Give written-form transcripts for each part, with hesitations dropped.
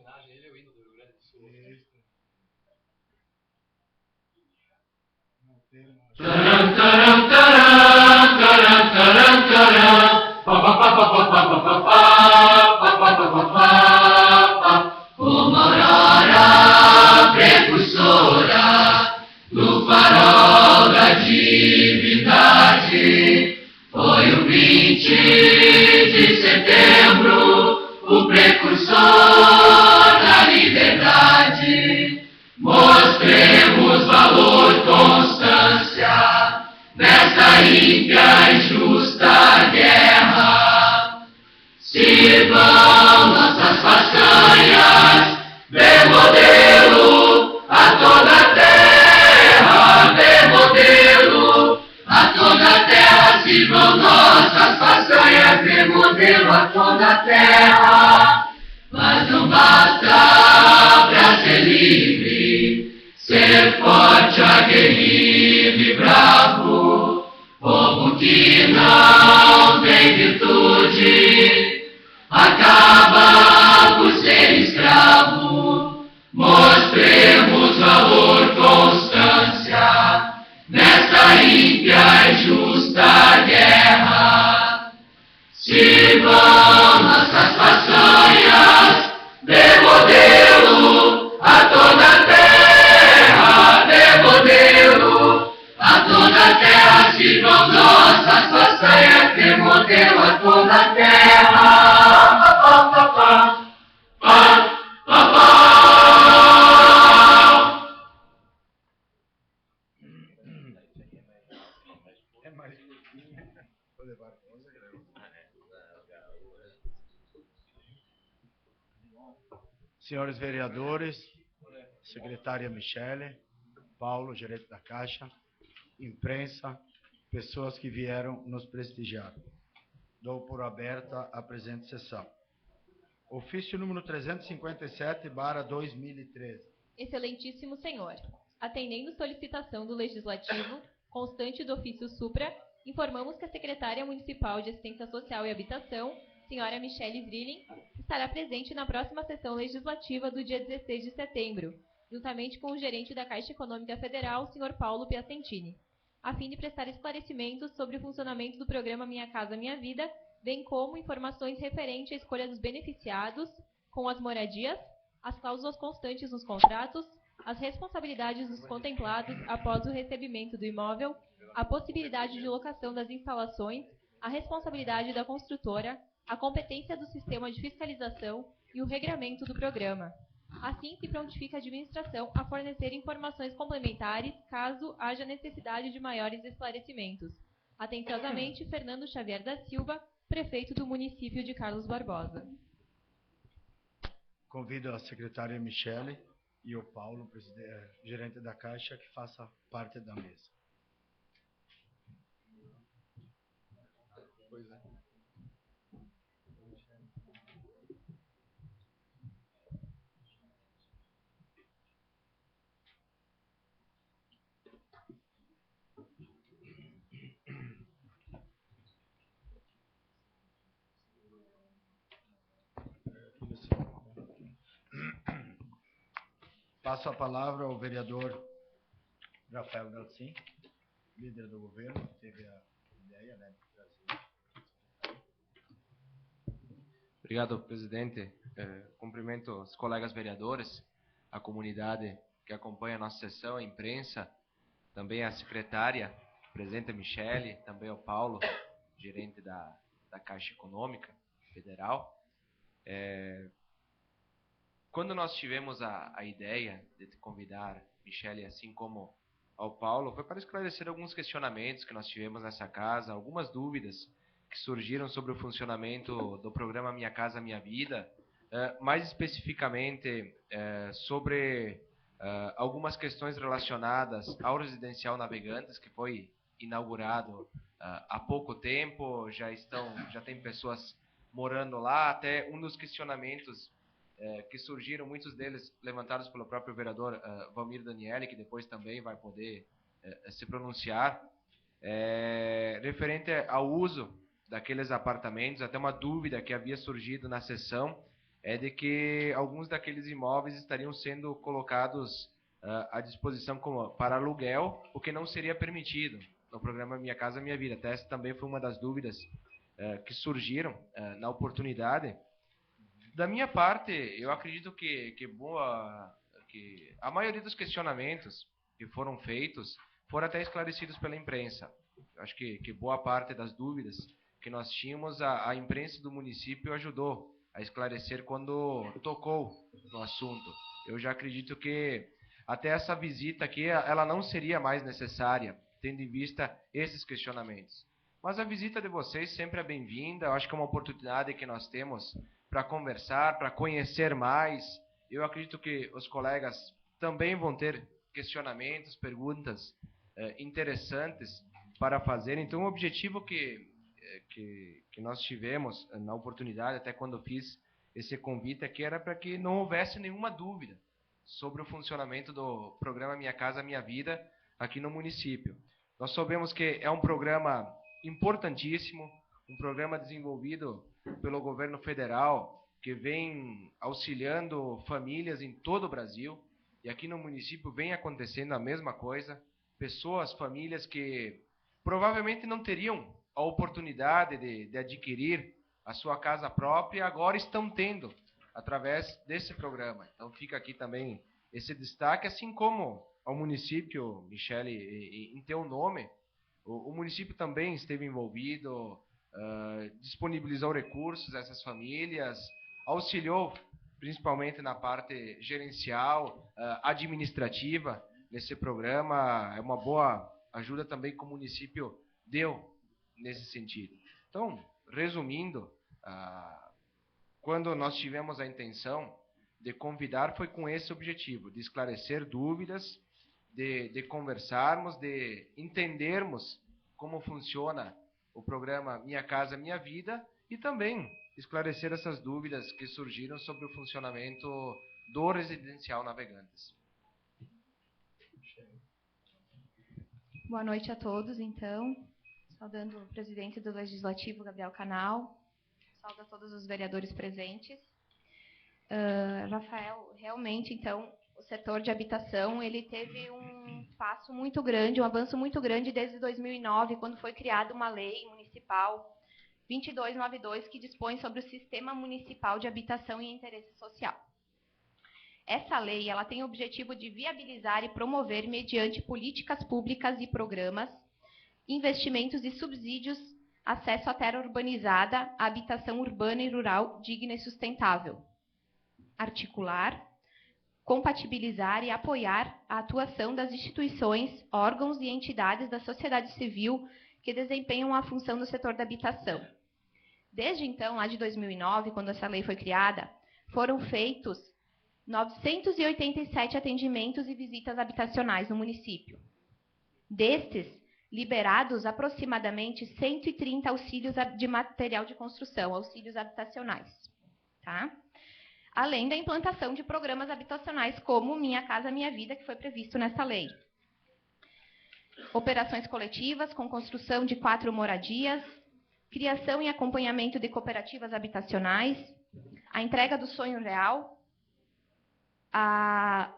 homenagem a ele, é o hino do Rio Grande do Sul. Não temos. Taram, taram, taram, taram, taram, taram. Pa, pa, pa, pa, pa, pa, pa, pa, pa, pa, pa, pa, pa. Como aurora precursora do farol da divindade, foi o 20 de setembro, o precursor da liberdade. Mostremos valor, constância, nesta ímpia e justa guerra. Sirvam nossas façanhas de modelo a toda a terra, de modelo a toda a terra. Sirvam nossas façanhas de modelo a toda a terra. Mas não basta pra ser livre, ser forte, aguerrido e bravo. Povo que não tem virtude acaba por ser escravo. Mostremos valor, constância, nesta ímpia e justa guerra. Sirvam nossas façanhas de modelo a toda a terra, de modelo a toda a terra. Sirvam nossas façanhas de modelo a toda a terra. Pa, pa, pa, pa, pa, pa. É mais pouquinho. Vou levar a coisa, Senhores vereadores, secretária Michele, Paulo, gerente da Caixa, imprensa, pessoas que vieram nos prestigiar. Dou por aberta a presente sessão. Ofício número 357/2013. Excelentíssimo senhor, atendendo solicitação do Legislativo, constante do ofício supra, informamos que a secretária municipal de Assistência Social e Habitação, senhora Michele Zrilling, estará presente na próxima sessão legislativa do dia 16 de setembro, juntamente com o gerente da Caixa Econômica Federal, senhor Paulo Piacentini, a fim de prestar esclarecimentos sobre o funcionamento do programa Minha Casa Minha Vida, bem como informações referentes à escolha dos beneficiados com as moradias, as cláusulas constantes nos contratos, as responsabilidades dos contemplados após o recebimento do imóvel, a possibilidade de locação das instalações, a responsabilidade da construtora, a competência do sistema de fiscalização e o regramento do programa. Assim se prontifica a administração a fornecer informações complementares caso haja necessidade de maiores esclarecimentos. Atenciosamente, Fernando Xavier da Silva, prefeito do município de Carlos Barbosa. Convido a secretária Michele e o Paulo, gerente da Caixa, que faça parte da mesa. Pois é. Passo a palavra ao vereador Rafael Dalcin, líder do governo, que teve a ideia, né, de trazer. Obrigado, presidente. Cumprimento os colegas vereadores, a comunidade que acompanha a nossa sessão, a imprensa, também a secretária, presidente Michele, também o Paulo, gerente da Caixa Econômica Federal. Quando nós tivemos a ideia de convidar Michele, assim como ao Paulo, foi para esclarecer alguns questionamentos que nós tivemos nessa casa, algumas dúvidas que surgiram sobre o funcionamento do programa Minha Casa Minha Vida, mais especificamente sobre algumas questões relacionadas ao residencial Navegantes, que foi inaugurado há pouco tempo, já tem pessoas morando lá. Até um dos questionamentos que surgiram, muitos deles levantados pelo próprio vereador Valmir Daniele, que depois também vai poder se pronunciar, referente ao uso daqueles apartamentos, até uma dúvida que havia surgido na sessão, é de que alguns daqueles imóveis estariam sendo colocados à disposição para aluguel, o que não seria permitido no programa Minha Casa Minha Vida. Até essa também foi uma das dúvidas que surgiram na oportunidade. Da minha parte, eu acredito que a maioria dos questionamentos que foram feitos foram até esclarecidos pela imprensa. Acho que boa parte das dúvidas que nós tínhamos, a imprensa do município ajudou a esclarecer quando tocou no assunto. Eu já acredito que até essa visita aqui, ela não seria mais necessária, tendo em vista esses questionamentos. Mas a visita de vocês sempre é bem-vinda. Eu acho que é uma oportunidade que nós temos para conversar, para conhecer mais. Eu acredito que os colegas também vão ter questionamentos, perguntas interessantes para fazer. Então, o objetivo que nós tivemos na oportunidade, até quando eu fiz esse convite aqui, era para que não houvesse nenhuma dúvida sobre o funcionamento do programa Minha Casa Minha Vida aqui no município. Nós sabemos que é um programa importantíssimo, um programa desenvolvido pelo governo federal, que vem auxiliando famílias em todo o Brasil, e aqui no município vem acontecendo a mesma coisa. Pessoas, famílias que provavelmente não teriam a oportunidade de adquirir a sua casa própria, agora estão tendo, através desse programa. Então fica aqui também esse destaque, assim como ao município, Michele, em teu nome, o município também esteve envolvido, disponibilizou recursos a essas famílias, auxiliou principalmente na parte gerencial, administrativa nesse programa. É uma boa ajuda também que o município deu nesse sentido. Então, resumindo, quando nós tivemos a intenção de convidar, foi com esse objetivo, de esclarecer dúvidas, de conversarmos, de entendermos como funciona o programa Minha Casa Minha Vida e também esclarecer essas dúvidas que surgiram sobre o funcionamento do Residencial Navegantes. Boa noite a todos, então. Saudando o presidente do Legislativo, Gabriel Canal. Saudo a todos os vereadores presentes. Rafael, realmente, então, o setor de habitação, ele teve um passo muito grande, um avanço muito grande desde 2009, quando foi criada uma lei municipal 2292, que dispõe sobre o Sistema Municipal de Habitação e Interesse Social. Essa lei, ela tem o objetivo de viabilizar e promover, mediante políticas públicas e programas, investimentos e subsídios, acesso à terra urbanizada, à habitação urbana e rural digna e sustentável. Articular, compatibilizar e apoiar a atuação das instituições, órgãos e entidades da sociedade civil que desempenham a função no setor da habitação. Desde então, lá de 2009, quando essa lei foi criada, foram feitos 987 atendimentos e visitas habitacionais no município. Destes, liberados aproximadamente 130 auxílios de material de construção, auxílios habitacionais. Tá? Além da implantação de programas habitacionais como Minha Casa Minha Vida, que foi previsto nessa lei. Operações coletivas com construção de 4 moradias, criação e acompanhamento de cooperativas habitacionais, a entrega do sonho real,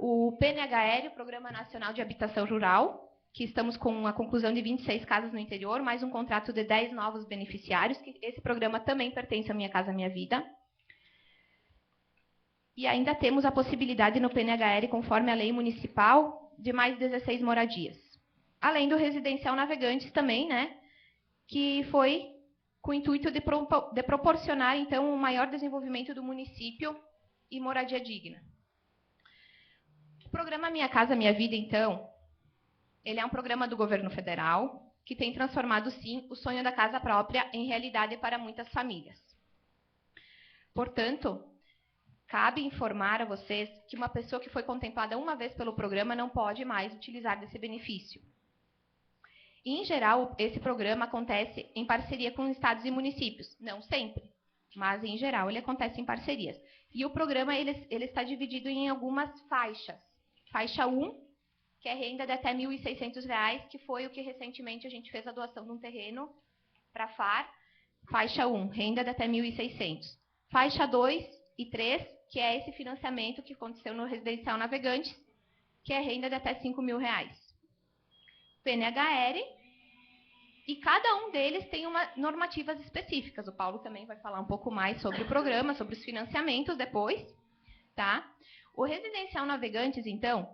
o PNHL, o Programa Nacional de Habitação Rural, que estamos com a conclusão de 26 casas no interior, mais um contrato de 10 novos beneficiários, que esse programa também pertence à Minha Casa Minha Vida. E ainda temos a possibilidade no PNHL, conforme a lei municipal, de mais 16 moradias. Além do Residencial Navegantes também, né, que foi com o intuito de proporcionar, então, um maior desenvolvimento do município e moradia digna. O programa Minha Casa Minha Vida, então, ele é um programa do governo federal que tem transformado, sim, o sonho da casa própria em realidade para muitas famílias. Portanto, cabe informar a vocês que uma pessoa que foi contemplada uma vez pelo programa não pode mais utilizar desse benefício. Em geral, esse programa acontece em parceria com estados e municípios. Não sempre, mas em geral ele acontece em parcerias. E o programa ele está dividido em algumas faixas. Faixa 1, que é renda de até R$ 1.600, que foi o que recentemente a gente fez a doação de um terreno para a FAR. Faixa 1, renda de até R$ 1.600. Faixa 2, 3, que é esse financiamento que aconteceu no Residencial Navegantes, que é renda de até R$5.000. PNHR, e cada um deles tem normativas específicas. O Paulo também vai falar um pouco mais sobre o programa, sobre os financiamentos depois. Tá? O Residencial Navegantes, então,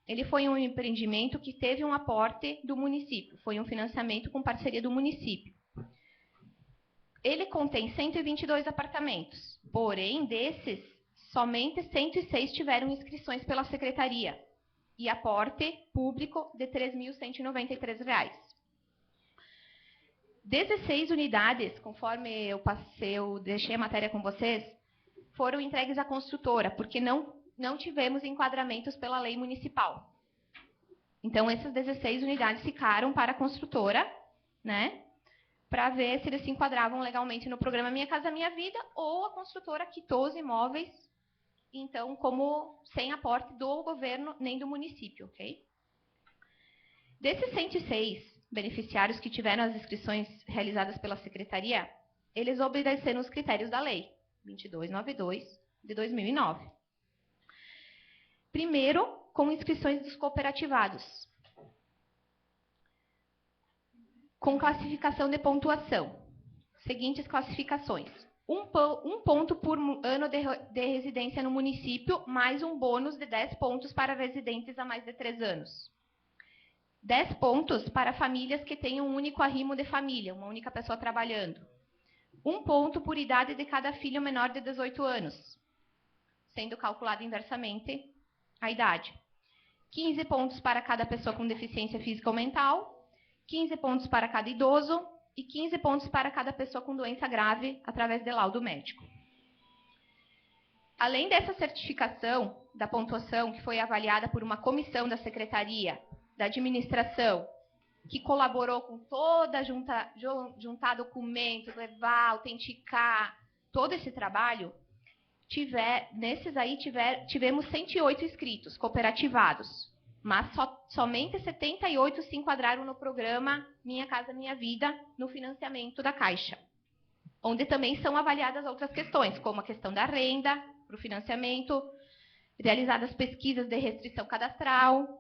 ele foi um empreendimento que teve um aporte do município. Foi um financiamento com parceria do município. Ele contém 122 apartamentos. Porém, desses, somente 106 tiveram inscrições pela secretaria. E aporte público de R$3.193. 16 unidades, conforme eu deixei a matéria com vocês, foram entregues à construtora, porque não tivemos enquadramentos pela lei municipal. Então, essas 16 unidades ficaram para a construtora, né, para ver se eles se enquadravam legalmente no programa Minha Casa Minha Vida, ou a construtora quitou os imóveis, então, como sem aporte do governo nem do município, ok? Desses 106 beneficiários que tiveram as inscrições realizadas pela secretaria, eles obedeceram os critérios da lei 2292 de 2009. Primeiro, com inscrições dos cooperativados, com classificação de pontuação. Seguintes classificações: um ponto por ano de residência no município, mais um bônus de 10 pontos para residentes há mais de 3 anos. 10 pontos para famílias que têm um único arrimo de família, uma única pessoa trabalhando. 1 ponto por idade de cada filho menor de 18 anos, sendo calculado inversamente a idade. 15 pontos para cada pessoa com deficiência física ou mental, 15 pontos para cada idoso e 15 pontos para cada pessoa com doença grave através de laudo médico. Além dessa certificação da pontuação, que foi avaliada por uma comissão da Secretaria da Administração, que colaborou com toda juntar documentos, levar, autenticar, todo esse trabalho, tivemos 108 inscritos, cooperativados, mas somente 78 se enquadraram no programa Minha Casa Minha Vida, no financiamento da Caixa, onde também são avaliadas outras questões, como a questão da renda para o financiamento, realizadas pesquisas de restrição cadastral,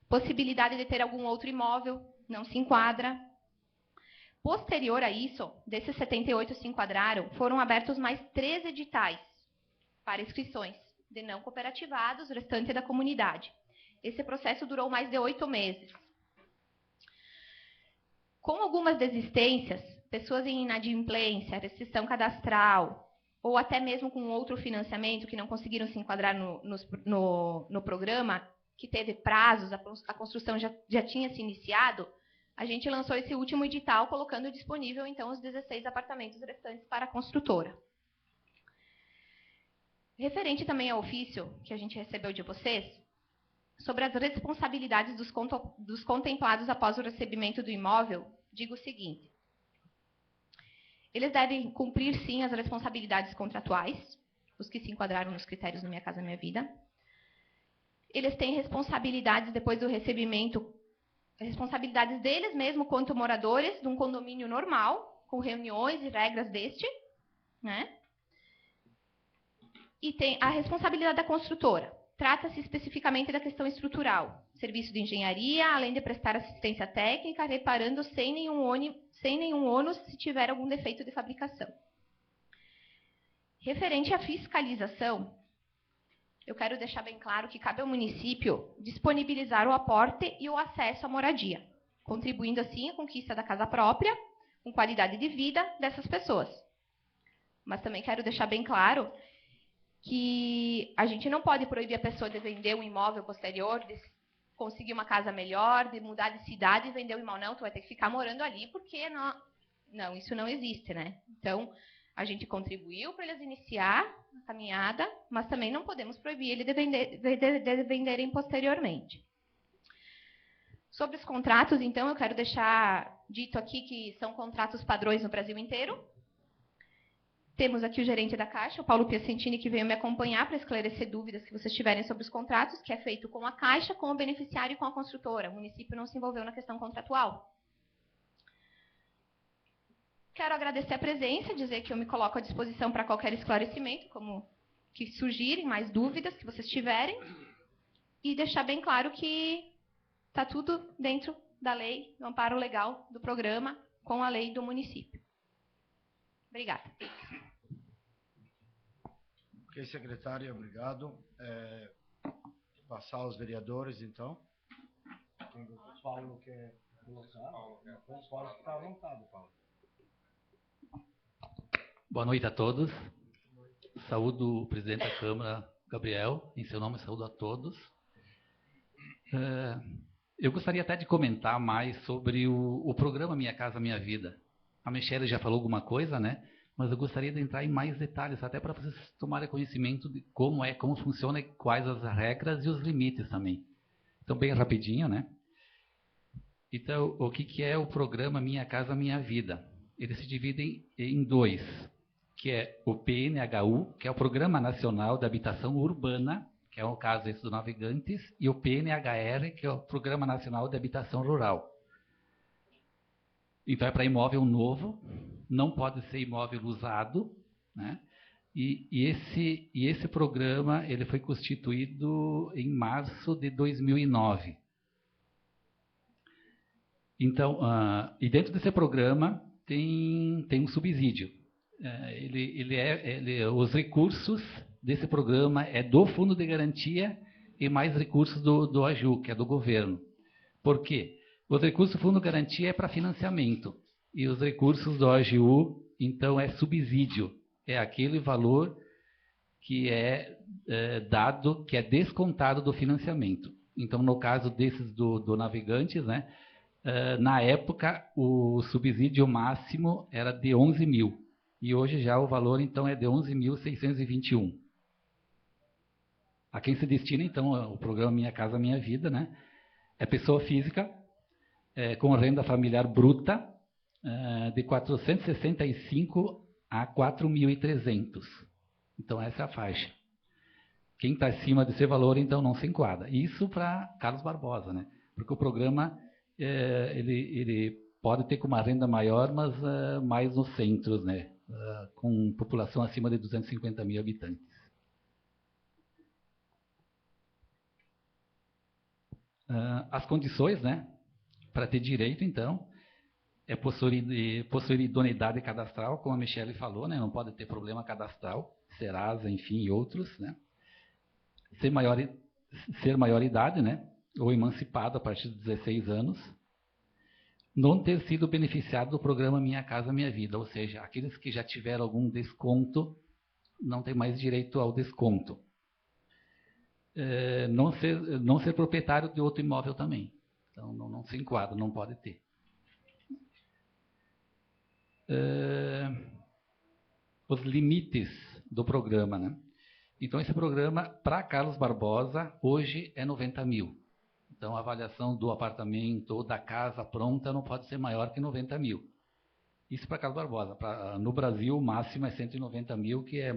possibilidade de ter algum outro imóvel, não se enquadra. Posterior a isso, desses 78 se enquadraram, foram abertos mais 13 editais para inscrições de não cooperativados, restante da comunidade. Esse processo durou mais de 8 meses. Com algumas desistências, pessoas em inadimplência, restrição cadastral, ou até mesmo com outro financiamento que não conseguiram se enquadrar no programa, que teve prazos, a construção já tinha se iniciado, a gente lançou esse último edital, colocando disponível, então, os 16 apartamentos restantes para a construtora. Referente também ao ofício que a gente recebeu de vocês, sobre as responsabilidades dos contemplados após o recebimento do imóvel, digo o seguinte: eles devem cumprir, sim, as responsabilidades contratuais, os que se enquadraram nos critérios do Minha Casa Minha Vida. Eles têm responsabilidades depois do recebimento, responsabilidades deles mesmo quanto moradores de um condomínio normal, com reuniões e regras deste, né? E tem a responsabilidade da construtora. Trata-se especificamente da questão estrutural, serviço de engenharia, além de prestar assistência técnica, reparando sem nenhum ônus se tiver algum defeito de fabricação. Referente à fiscalização, eu quero deixar bem claro que cabe ao município disponibilizar o aporte e o acesso à moradia, contribuindo assim à conquista da casa própria, com qualidade de vida dessas pessoas. Mas também quero deixar bem claro que a gente não pode proibir a pessoa de vender um imóvel posterior, de conseguir uma casa melhor, de mudar de cidade e vender o imóvel. Não, tu vai ter que ficar morando ali, porque não, isso não existe, né? Então, a gente contribuiu para eles iniciar a caminhada, mas também não podemos proibir eles de venderem posteriormente. Sobre os contratos, então, eu quero deixar dito aqui que são contratos padrões no Brasil inteiro. Temos aqui o gerente da Caixa, o Paulo Piacentini, que veio me acompanhar para esclarecer dúvidas que vocês tiverem sobre os contratos, que é feito com a Caixa, com o beneficiário e com a construtora. O município não se envolveu na questão contratual. Quero agradecer a presença, dizer que eu me coloco à disposição para qualquer esclarecimento, como que surgirem, mais dúvidas que vocês tiverem, e deixar bem claro que está tudo dentro da lei, do amparo legal do programa, com a lei do município. Obrigada. Ok, secretária, obrigado. Passar aos vereadores, então. O Paulo quer colocar? Então, Paulo fica à vontade, Paulo. Boa noite a todos. Saúdo o presidente da Câmara, Gabriel. Em seu nome, saúdo a todos. Eu gostaria até de comentar mais sobre o programa Minha Casa Minha Vida. A Michele já falou alguma coisa, né? Mas eu gostaria de entrar em mais detalhes, até para vocês tomarem conhecimento de como funciona e quais as regras e os limites também. Então, bem rapidinho, né? Então, o que é o programa Minha Casa Minha Vida? Eles se dividem em dois, que é o PNHU, que é o Programa Nacional de Habitação Urbana, que é o caso esse do Navegantes, e o PNHR, que é o Programa Nacional de Habitação Rural. Então, é para imóvel novo, não pode ser imóvel usado, né? E esse programa ele foi constituído em março de 2009. Então, e dentro desse programa tem um subsídio. Os recursos desse programa é do Fundo de Garantia e mais recursos do AJU, que é do governo. Por quê? Os recursos do Fundo de Garantia é para financiamento. E os recursos do AJU, então, é subsídio. É aquele valor que é dado, que é descontado do financiamento. Então, no caso desses do Navegantes, né, na época, o subsídio máximo era de 11 mil. E hoje já o valor, então, é de 11.621. A quem se destina, então, o programa Minha Casa Minha Vida, né? É pessoa física, com renda familiar bruta, de 465 a 4.300. Então, essa é a faixa. Quem está acima desse valor, então, não se enquadra. Isso para Carlos Barbosa, né? Porque o programa, ele pode ter com uma renda maior, mas mais nos centros, né? Com população acima de 250 mil habitantes. As condições, né, para ter direito, então, é possuir idoneidade cadastral, como a Michele falou, né, não pode ter problema cadastral, Serasa, enfim, e outros, né, ser maior idade, né, ou emancipado a partir de 16 anos, não ter sido beneficiado do programa Minha Casa Minha Vida, ou seja, aqueles que já tiveram algum desconto, não tem mais direito ao desconto. Não ser proprietário de outro imóvel também. Então, não se enquadra, não pode ter. Os limites do programa, né? Então, esse programa, para Carlos Barbosa, hoje é 90 mil. Então, a avaliação do apartamento ou da casa pronta não pode ser maior que 90 mil. Isso para Carlos Barbosa. No Brasil, o máximo é 190 mil, que é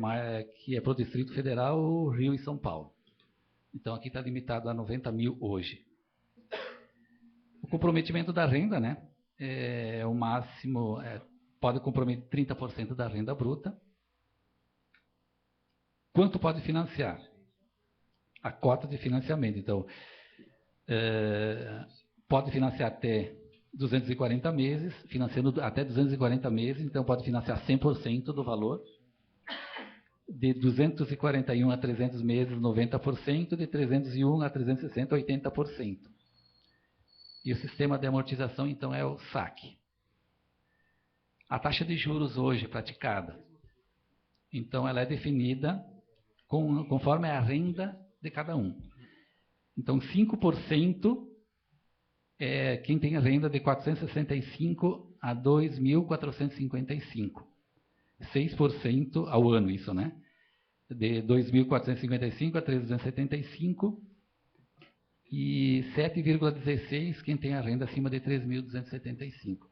para o Distrito Federal, Rio e São Paulo. Então, aqui está limitado a 90 mil hoje. O comprometimento da renda, né? O máximo pode comprometer 30% da renda bruta. Quanto pode financiar? A cota de financiamento. Então, pode financiar até 240 meses, financiando até 240 meses, então pode financiar 100% do valor. De 241 a 300 meses, 90%, de 301 a 360, 80%. E o sistema de amortização, então, é o saque. A taxa de juros hoje praticada, então, ela é definida conforme a renda de cada um. Então, 5% é quem tem a renda de 465 a 2.455. 6% ao ano, isso, né? De 2.455 a 375 e 7,16 quem tem a renda acima de 3.275.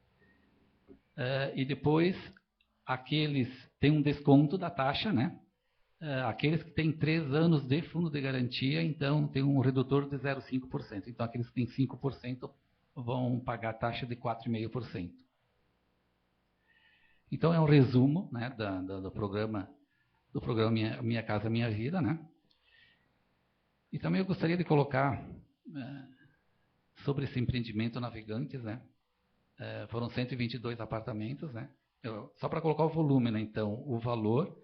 E depois, aqueles têm um desconto da taxa, né? Aqueles que têm 3 anos de fundo de garantia, então, tem um redutor de 0,5%. Então, aqueles que têm 5% vão pagar a taxa de 4,5%. Então, é um resumo, né, do programa do programa Minha Casa Minha Vida, né? E também eu gostaria de colocar sobre esse empreendimento Navegantes, né? Foram 122 apartamentos, né? Só para colocar o volume, né? Então, o valor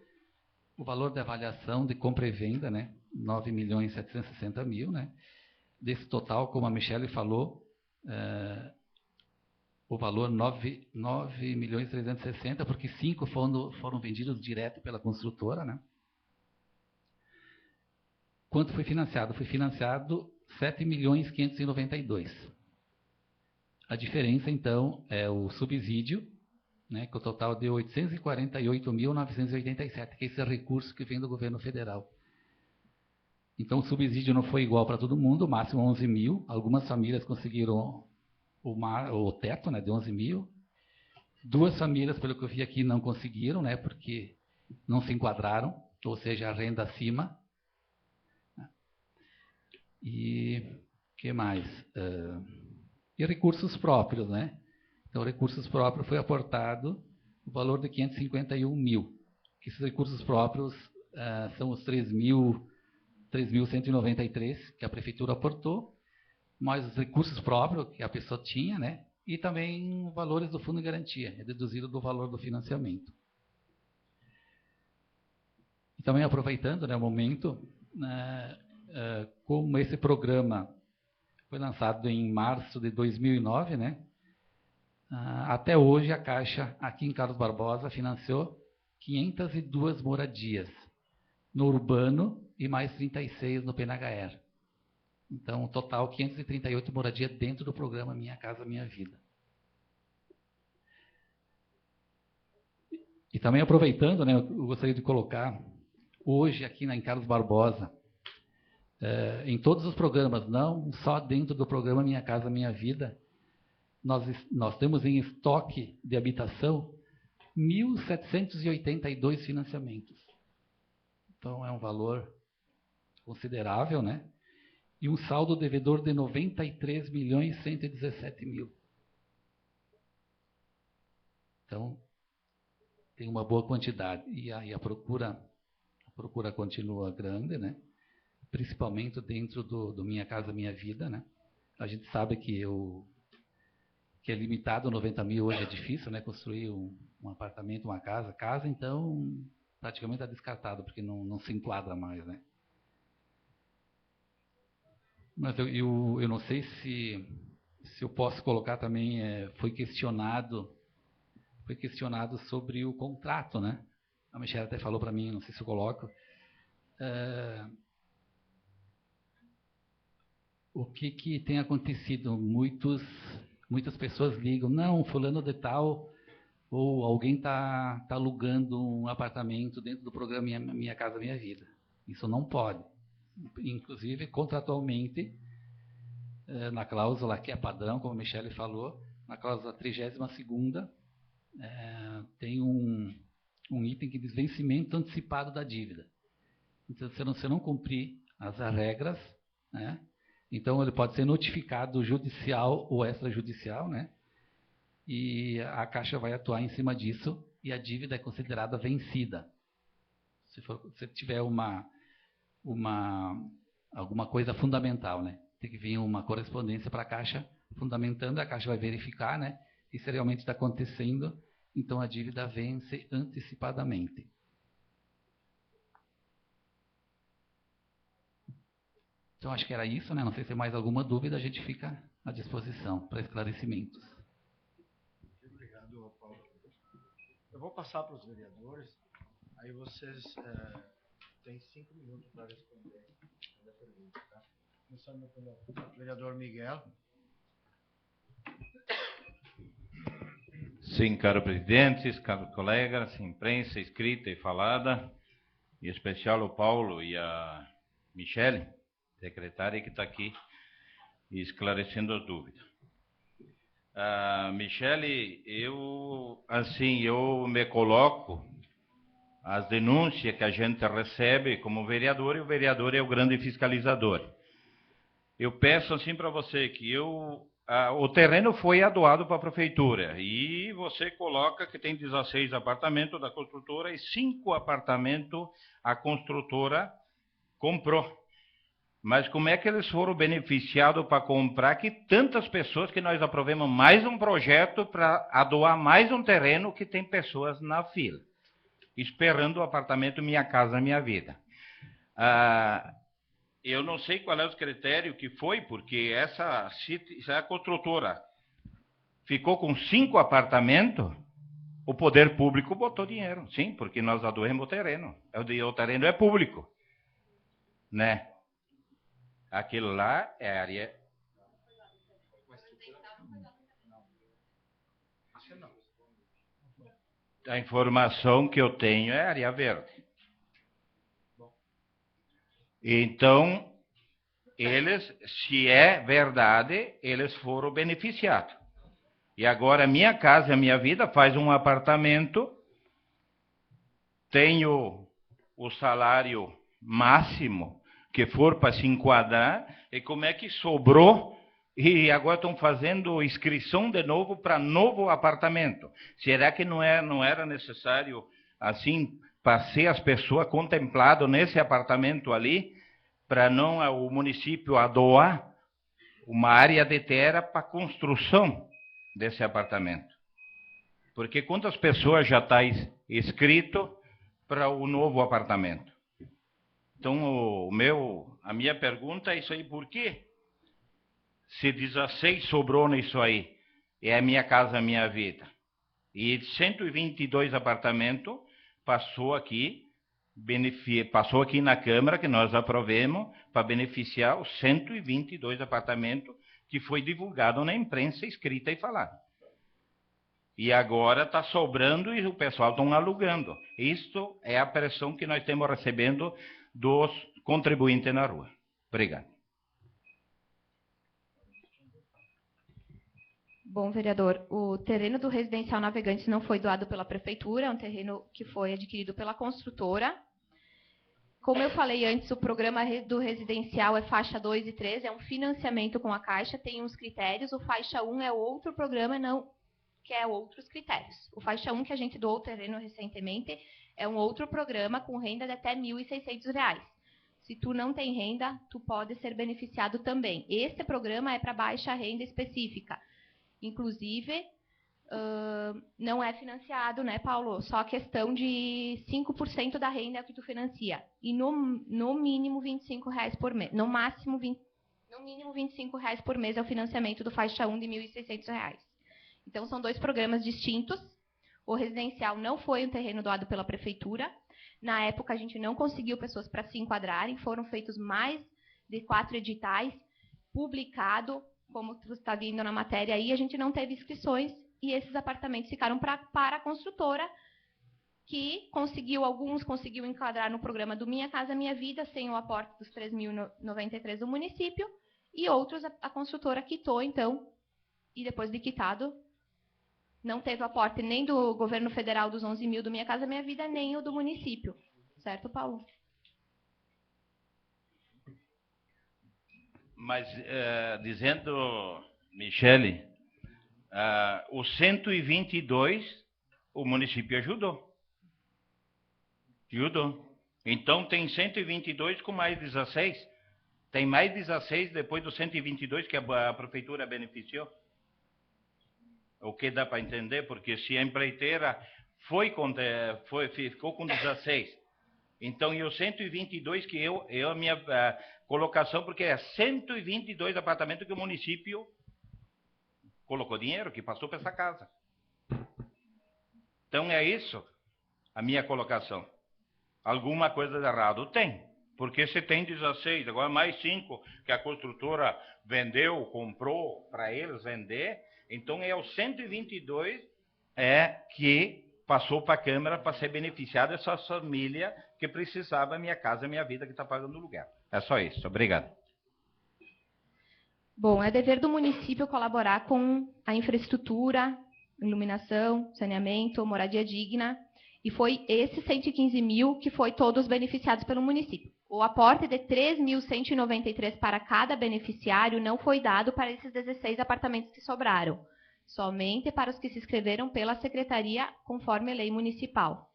da avaliação de compra e venda, né? 9.760.000, né? Desse total, como a Michele falou, o valor 9.360.000, porque 5 foram vendidos direto pela construtora, né? Quanto foi financiado? Foi financiado 7.592.000. A diferença, então, é o subsídio, né, que o total deu 848.987, que é esse recurso que vem do governo federal. Então, o subsídio não foi igual para todo mundo, o máximo 11.000. Algumas famílias conseguiram o teto, né, de 11.000. 2 famílias, pelo que eu vi aqui, não conseguiram, né, porque não se enquadraram, ou seja, a renda acima. E o que mais? E recursos próprios, né? Então, recursos próprios foi aportado o valor de 551.000. Esses recursos próprios são os 3.193 que a prefeitura aportou, mais os recursos próprios que a pessoa tinha, né? E também valores do fundo de garantia, é deduzido do valor do financiamento. E também aproveitando, né, o momento, como esse programa foi lançado em março de 2009, né? Até hoje a Caixa, aqui em Carlos Barbosa, financiou 502 moradias no urbano e mais 36 no PNHR. Então, total 538 moradias dentro do programa Minha Casa Minha Vida. E também aproveitando, né, eu gostaria de colocar, hoje aqui em Carlos Barbosa, em todos os programas, não só dentro do programa Minha Casa Minha Vida, nós temos em estoque de habitação 1.782 financiamentos. Então, é um valor considerável, né? E um saldo devedor de 93.117.000. Então, tem uma boa quantidade. E aí a procura continua grande, né? Principalmente dentro do Minha Casa Minha Vida, né? A gente sabe que é limitado, 90.000 hoje é difícil, né? Construir um apartamento, uma casa. Casa, então, praticamente está descartado, porque não se enquadra mais, né? Mas eu não sei se eu posso colocar também, foi questionado sobre o contrato, né? A Michelle até falou para mim, não sei se eu coloco. O que tem acontecido? Muitas pessoas ligam, não, fulano de tal, ou alguém está alugando um apartamento dentro do programa Minha Casa Minha Vida. Isso não pode. Inclusive, contratualmente, na cláusula que é padrão, como a Michelle falou, na cláusula 32ª, tem um item que diz vencimento antecipado da dívida. Então, se você não cumprir as regras, né, então ele pode ser notificado judicial ou extrajudicial, né, e a Caixa vai atuar em cima disso e a dívida é considerada vencida. Se tiver alguma coisa fundamental, né? Tem que vir uma correspondência para a Caixa, fundamentando, a Caixa vai verificar, né? E se realmente está acontecendo, então a dívida vence antecipadamente. Então, acho que era isso, né? Não sei se tem mais alguma dúvida, a gente fica à disposição para esclarecimentos. Obrigado, Paulo. Eu vou passar para os vereadores, aí vocês têm 5 minutos para responder a pergunta, tá? Começando pelo vereador Miguel. Sim, caro presidente, caros colegas, imprensa escrita e falada, em especial o Paulo e a Michele, secretária que está aqui esclarecendo as dúvidas. Michele, eu me coloco as denúncias que a gente recebe como vereador, e o vereador é o grande fiscalizador. Eu peço assim para você que eu o terreno foi doado para a prefeitura e você coloca que tem 16 apartamentos da construtora e 5 apartamentos a construtora comprou. Mas como é que eles foram beneficiados para comprar que tantas pessoas que nós aprovemos mais um projeto para doar mais um terreno que tem pessoas na fila, esperando o apartamento Minha Casa Minha Vida. Eu não sei qual é o critério que foi, porque essa construtora ficou com 5 apartamentos, o poder público botou dinheiro. Sim, porque nós adoemos o terreno. O terreno é público, né? Aquilo lá é área... A informação que eu tenho é área verde. Então, eles, se é verdade, eles foram beneficiados. E agora, Minha Casa Minha Vida faz um apartamento, tenho o salário máximo que for para se enquadrar, e como é que sobrou, e agora estão fazendo inscrição de novo para novo apartamento. Será que não era necessário, assim, para ser as pessoas contempladas nesse apartamento ali, para não o município doar uma área de terra para construção desse apartamento? Porque quantas pessoas já está inscrito para o novo apartamento? Então, a minha pergunta é isso aí, por quê? Se 16 sobrou nisso aí, é a Minha Casa Minha Vida, e 122 apartamentos passou aqui na Câmara, que nós aprovemos, para beneficiar os 122 apartamentos que foi divulgado na imprensa, escrita e falada. E agora está sobrando e o pessoal está alugando. Isto é a pressão que nós estamos recebendo dos contribuintes na rua. Obrigado. Bom, vereador, o terreno do Residencial Navegantes não foi doado pela prefeitura, é um terreno que foi adquirido pela construtora. Como eu falei antes, o programa do residencial é faixa 2 e 3, é um financiamento com a Caixa, tem uns critérios. O faixa 1 é outro programa, que é outros critérios. O faixa 1, que a gente doou o terreno recentemente, é um outro programa com renda de até R$ 1.600. Se tu não tem renda, tu pode ser beneficiado também. Esse programa é para baixa renda específica. Inclusive, não é financiado, né, Paulo? Só a questão de 5% da renda é o que tu financia. E no mínimo R$ 25,00 por mês. No mínimo R$ 25,00 por mês é o financiamento do faixa 1 de R$ 1.600. Então, são 2 programas distintos. O residencial não foi um terreno doado pela prefeitura. Na época, a gente não conseguiu pessoas para se enquadrarem. Foram feitos mais de 4 editais, publicado, como está vindo na matéria aí, a gente não teve inscrições e esses apartamentos ficaram para a construtora, que alguns conseguiu enquadrar no programa do Minha Casa Minha Vida, sem o aporte dos 3.093 do município, e outros a construtora quitou, então, e depois de quitado, não teve aporte nem do governo federal dos 11.000 do Minha Casa Minha Vida, nem o do município. Certo, Paulo? Mas, dizendo, Michele, os 122, o município ajudou. Então, tem 122 com mais 16. Tem mais 16 depois dos 122 que a prefeitura beneficiou. O que dá para entender? Porque se a empreiteira ficou com 16, então, e os 122 que a minha colocação, porque é 122 apartamentos que o município colocou dinheiro, que passou para essa casa. Então, é isso a minha colocação. Alguma coisa de errado tem, porque se tem 16, agora mais 5 que a construtora vendeu, comprou para eles vender, então é os 122 que passou para a Câmara para ser beneficiada essa família que precisava Minha Casa Minha Vida, que está pagando o lugar. É só isso. Obrigado. Bom, é dever do município colaborar com a infraestrutura, iluminação, saneamento, moradia digna, e foi esses 115 mil que foi todos beneficiados pelo município. O aporte de 3.193 para cada beneficiário não foi dado para esses 16 apartamentos que sobraram, somente para os que se inscreveram pela secretaria conforme lei municipal.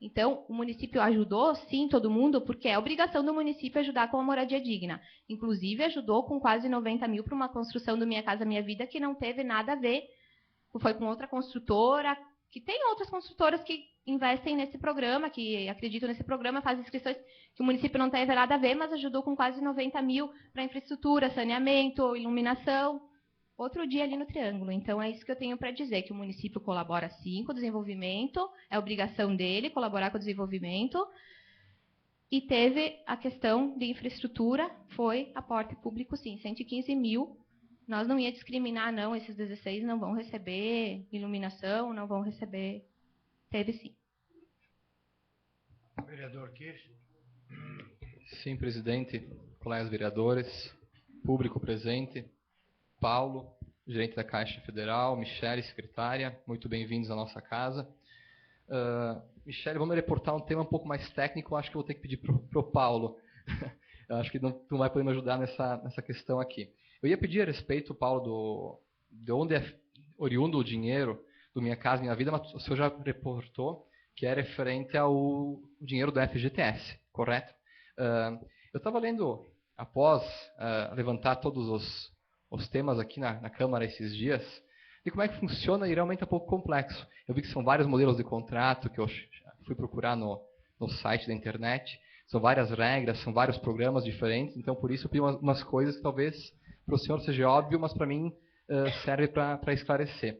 Então, o município ajudou, sim, todo mundo, porque é obrigação do município ajudar com a moradia digna. Inclusive, ajudou com quase 90 mil para uma construção do Minha Casa Minha Vida que não teve nada a ver, foi com outra construtora, que tem outras construtoras que investem nesse programa, que acreditam nesse programa, fazem inscrições que o município não teve nada a ver, mas ajudou com quase 90 mil para infraestrutura, saneamento, iluminação. Outro dia ali no Triângulo. Então, é isso que eu tenho para dizer, que o município colabora sim com o desenvolvimento, é obrigação dele colaborar com o desenvolvimento, e teve a questão de infraestrutura, foi aporte público sim, 115 mil. Nós não ia discriminar, não, esses 16 não vão receber iluminação, não vão receber, teve sim. Vereador Kirsch. Sim, presidente, colegas vereadores, público presente, Paulo, gerente da Caixa Federal, Michele, secretária, muito bem-vindos à nossa casa. Michele, vamos reportar um tema um pouco mais técnico, acho que eu vou ter que pedir para o Paulo. Eu acho que tu vai poder me ajudar nessa questão aqui. Eu ia pedir a respeito, Paulo, de onde é oriundo o dinheiro do Minha Casa Minha Vida, mas o senhor já reportou que é referente ao dinheiro do FGTS, correto? Eu estava lendo, após levantar todos os temas aqui na Câmara esses dias, e como é que funciona, e realmente é um pouco complexo. Eu vi que são vários modelos de contrato que eu fui procurar no site da internet, são várias regras, são vários programas diferentes, então por isso eu pedi umas coisas que talvez para o senhor seja óbvio, mas para mim serve para esclarecer.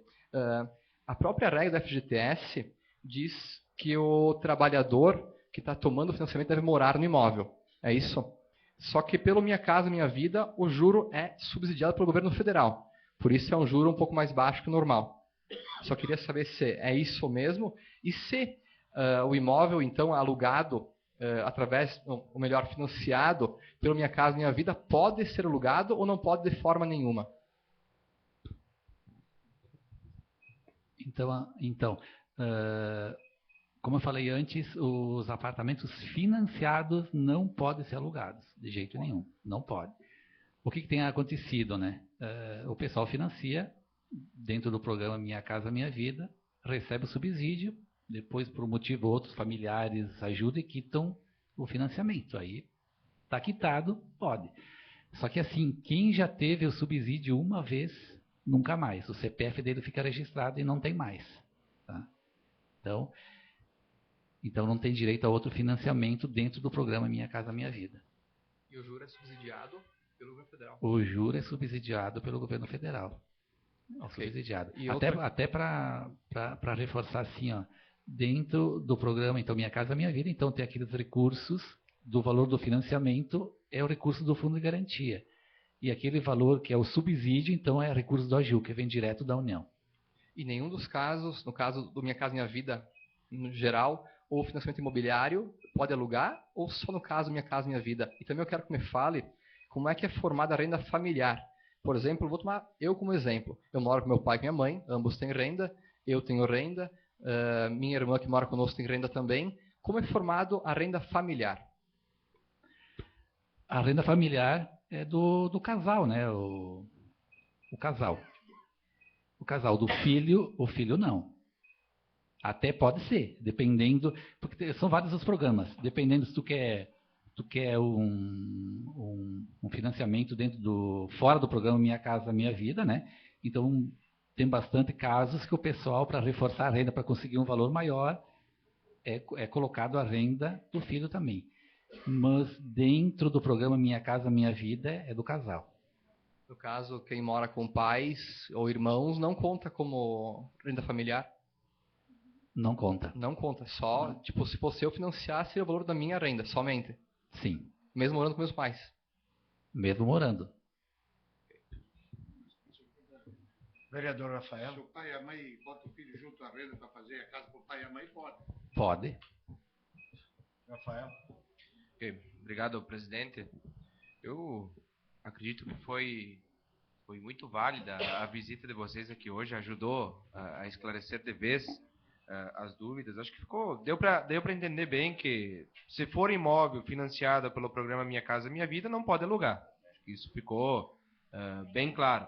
A própria regra do FGTS diz que o trabalhador que está tomando o financiamento deve morar no imóvel. É isso? Só que pelo Minha Casa Minha Vida, o juro é subsidiado pelo governo federal. Por isso é um juro um pouco mais baixo que o normal. Só queria saber se é isso mesmo e se o imóvel, então, alugado através, ou melhor, financiado pelo Minha Casa Minha Vida, pode ser alugado ou não pode de forma nenhuma? Então, como eu falei antes, os apartamentos financiados não podem ser alugados, de jeito nenhum, não pode. O que tem acontecido, né? O pessoal financia, dentro do programa Minha Casa Minha Vida, recebe o subsídio, depois, por um motivo ou outro, familiares ajudam e quitam o financiamento. Aí, está quitado, pode. Só que assim, quem já teve o subsídio uma vez, nunca mais. O CPF dele fica registrado e não tem mais. Tá? Então não tem direito a outro financiamento dentro do programa Minha Casa Minha Vida. E o juro é subsidiado pelo governo federal? O juro é subsidiado pelo governo federal. Okay. Subsidiado. E até para reforçar assim, ó, dentro do programa, então, Minha Casa Minha Vida, então tem aqueles recursos do valor do financiamento, é o recurso do Fundo de Garantia. E aquele valor que é o subsídio, então, é recurso do AGIU, que vem direto da União. E nenhum dos casos, no caso do Minha Casa Minha Vida, no geral, ou financiamento imobiliário, pode alugar, ou só no caso Minha Casa Minha Vida? E também eu quero que me fale como é que é formada a renda familiar. Por exemplo, vou tomar eu como exemplo. Eu moro com meu pai e minha mãe, ambos têm renda, eu tenho renda, minha irmã que mora conosco tem renda também. Como é formado a renda familiar? A renda familiar é do casal, né? O casal. O casal do filho, o filho não. Até pode ser, dependendo, porque são vários os programas. Dependendo se tu quer um financiamento fora do programa Minha Casa Minha Vida, né? Então tem bastante casos que o pessoal, para reforçar a renda, para conseguir um valor maior, é colocado a renda do filho também. Mas dentro do programa Minha Casa Minha Vida é do casal. No caso, quem mora com pais ou irmãos não conta como renda familiar? Não conta. Não conta, só, não. Tipo, se fosse eu financiar, seria o valor da minha renda, somente? Sim. Mesmo morando com meus pais? Mesmo morando. Vereador Rafael. Se o pai e a mãe botam o filho junto à renda para fazer a casa para o pai e a mãe, pode? Pode. Rafael. Okay. Obrigado, presidente. Eu acredito que foi muito válida a visita de vocês aqui hoje, ajudou a esclarecer de vez as dúvidas. Acho que deu para entender bem que se for imóvel financiado pelo programa Minha Casa Minha Vida, não pode alugar. Isso ficou bem claro.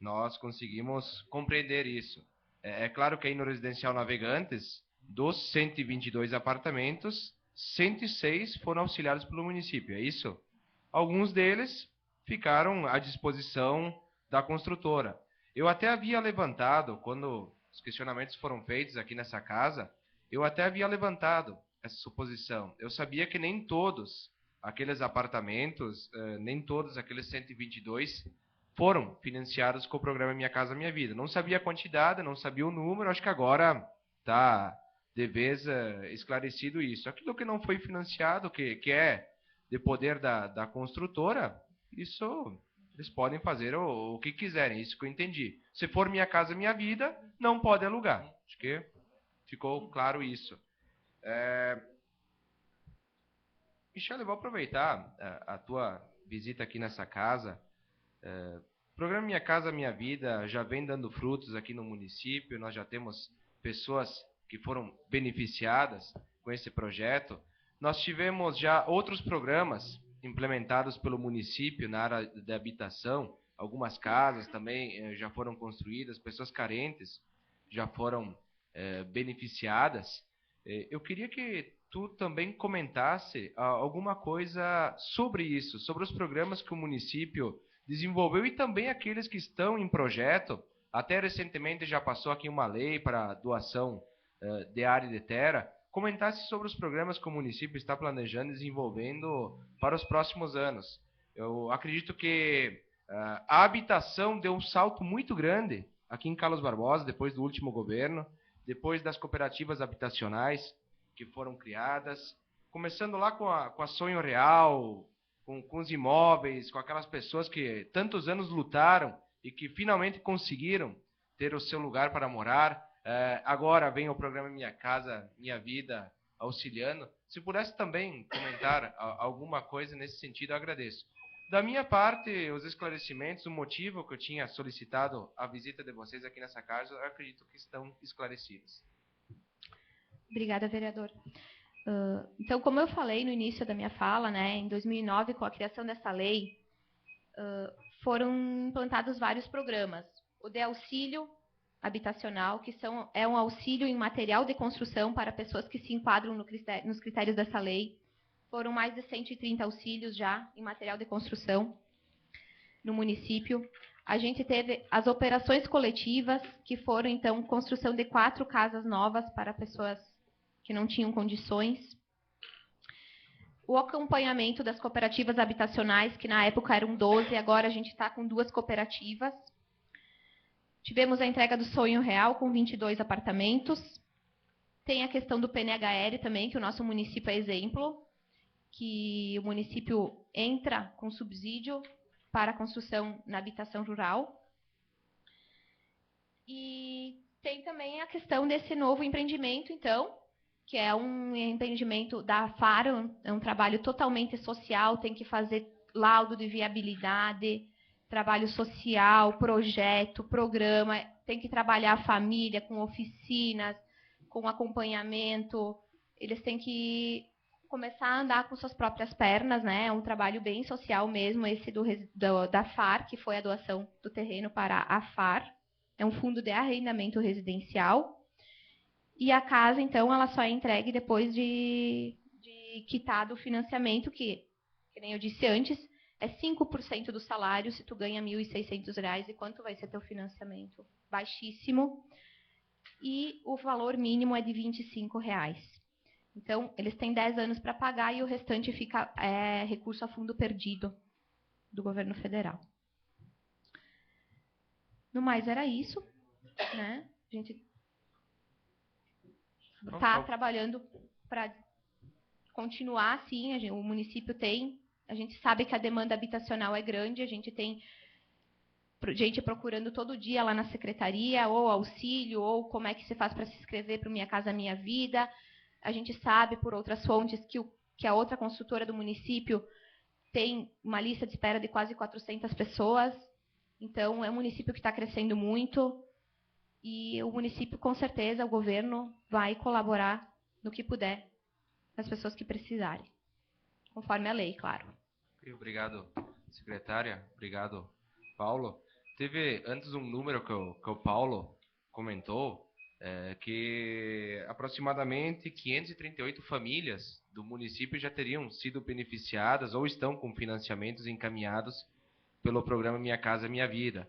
Nós conseguimos compreender isso. É claro que aí no Residencial Navegantes, dos 122 apartamentos, 106 foram auxiliados pelo município, é isso? Alguns deles ficaram à disposição da construtora. Eu até havia levantado, quando os questionamentos foram feitos aqui nessa casa, eu até havia levantado essa suposição. Eu sabia que nem todos aqueles apartamentos, nem todos aqueles 122 foram financiados com o programa Minha Casa Minha Vida. Não sabia a quantidade, não sabia o número, acho que agora está de vez esclarecido isso. Aquilo que não foi financiado, que é de poder da construtora, isso eles podem fazer o que quiserem, isso que eu entendi. Se for Minha Casa Minha Vida, não pode alugar. Acho que ficou claro isso. Michele, eu vou aproveitar a tua visita aqui nessa casa. O programa Minha Casa Minha Vida já vem dando frutos aqui no município, nós já temos pessoas que foram beneficiadas com esse projeto. Nós tivemos já outros programas implementados pelo município na área de habitação, algumas casas também já foram construídas, pessoas carentes já foram beneficiadas. Eu queria que tu também comentasse alguma coisa sobre isso, sobre os programas que o município desenvolveu e também aqueles que estão em projeto. Até recentemente já passou aqui uma lei para doação de área de terra. Comentasse sobre os programas que o município está planejando e desenvolvendo para os próximos anos. Eu acredito que a habitação deu um salto muito grande aqui em Carlos Barbosa, depois do último governo, depois das cooperativas habitacionais que foram criadas, começando lá com a Sonho Real, com os imóveis, com aquelas pessoas que tantos anos lutaram e que finalmente conseguiram ter o seu lugar para morar. Agora vem o programa Minha Casa Minha Vida auxiliando. Se pudesse também comentar alguma coisa nesse sentido, eu agradeço. Da minha parte, os esclarecimentos, o motivo que eu tinha solicitado a visita de vocês aqui nessa casa, eu acredito que estão esclarecidos. Obrigada, vereador. Então, como eu falei no início da minha fala, né, em 2009, com a criação dessa lei, foram implantados vários programas. O de auxílio habitacional, que é um auxílio em material de construção para pessoas que se enquadram nos critérios dessa lei. Foram mais de 130 auxílios já em material de construção no município. A gente teve as operações coletivas, que foram, então, construção de 4 casas novas para pessoas que não tinham condições. O acompanhamento das cooperativas habitacionais, que na época eram 12, agora a gente está com 2 cooperativas. Tivemos a entrega do Sonho Real, com 22 apartamentos. Tem a questão do PNHL também, que o nosso município é exemplo, que o município entra com subsídio para a construção na habitação rural. E tem também a questão desse novo empreendimento, então, que é um empreendimento da FAR, é um trabalho totalmente social, tem que fazer laudo de viabilidade, trabalho social, projeto, programa, tem que trabalhar a família com oficinas, com acompanhamento, eles têm que começar a andar com suas próprias pernas, né? É um trabalho bem social mesmo, esse da FAR, que foi a doação do terreno para a FAR, é um fundo de arrendamento residencial. E a casa, então, ela só é entregue depois de quitado o financiamento, que nem eu disse antes, é 5% do salário se tu ganha R$ 1.600, e quanto vai ser teu financiamento? Baixíssimo. E o valor mínimo é de R$ 25. Então, eles têm 10 anos para pagar e o restante fica recurso a fundo perdido do governo federal. No mais, era isso, né? A gente está trabalhando para continuar assim. O município tem, a gente sabe que a demanda habitacional é grande, a gente tem gente procurando todo dia lá na secretaria, ou auxílio, ou como é que se faz para se inscrever para o Minha Casa Minha Vida. A gente sabe, por outras fontes, que a outra construtora do município tem uma lista de espera de quase 400 pessoas. Então, é um município que está crescendo muito. E o município, com certeza, o governo vai colaborar no que puder com as pessoas que precisarem, conforme a lei, claro. Obrigado, secretária. Obrigado, Paulo. Teve antes um número que o Paulo comentou, que aproximadamente 538 famílias do município já teriam sido beneficiadas ou estão com financiamentos encaminhados pelo programa Minha Casa Minha Vida,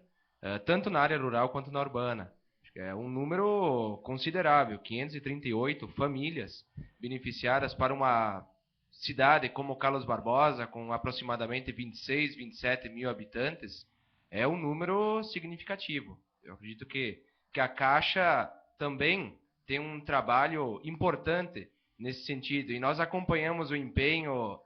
tanto na área rural quanto na urbana. É um número considerável, 538 famílias beneficiadas para uma cidade como Carlos Barbosa, com aproximadamente 26, 27 mil habitantes, é um número significativo. Eu acredito que a Caixa também tem um trabalho importante nesse sentido, e nós acompanhamos o empenho,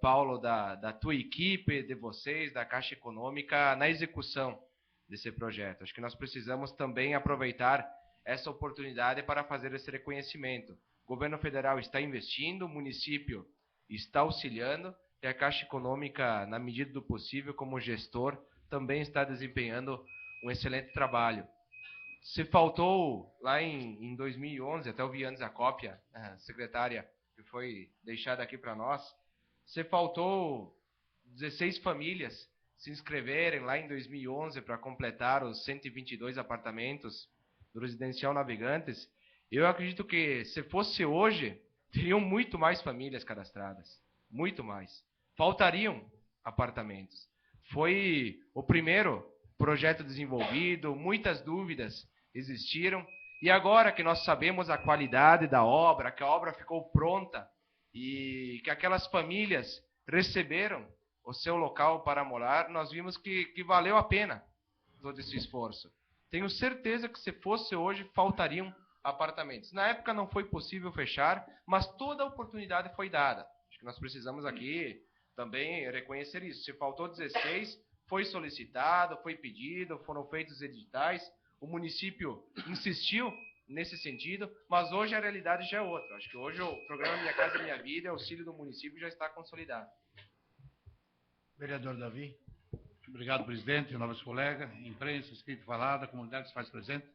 Paulo, da tua equipe, de vocês, da Caixa Econômica, na execução desse projeto. Acho que nós precisamos também aproveitar essa oportunidade para fazer esse reconhecimento. O governo federal está investindo, o município está auxiliando, e a Caixa Econômica, na medida do possível, como gestor, também está desempenhando um excelente trabalho. Se faltou, lá em 2011, até eu vi antes a cópia, secretária, que foi deixada aqui para nós, se faltou 16 famílias se inscreverem lá em 2011 para completar os 122 apartamentos do Residencial Navegantes, eu acredito que, se fosse hoje, teriam muito mais famílias cadastradas. Muito mais. Faltariam apartamentos. Foi o primeiro projeto desenvolvido, muitas dúvidas existiram, e agora que nós sabemos a qualidade da obra, que a obra ficou pronta e que aquelas famílias receberam o seu local para morar, nós vimos que valeu a pena todo esse esforço. Tenho certeza que, se fosse hoje, faltariam apartamentos. Na época não foi possível fechar, mas toda a oportunidade foi dada. Acho que nós precisamos aqui também reconhecer isso. Se faltou 16, foi solicitado, foi pedido, foram feitos editais, o município insistiu nesse sentido, mas hoje a realidade já é outra. Acho que hoje o programa Minha Casa Minha Vida, o auxílio do município, já está consolidado. Vereador Davi. Obrigado, presidente, nobres colegas, imprensa, escrita e falada, comunidade que se faz presente,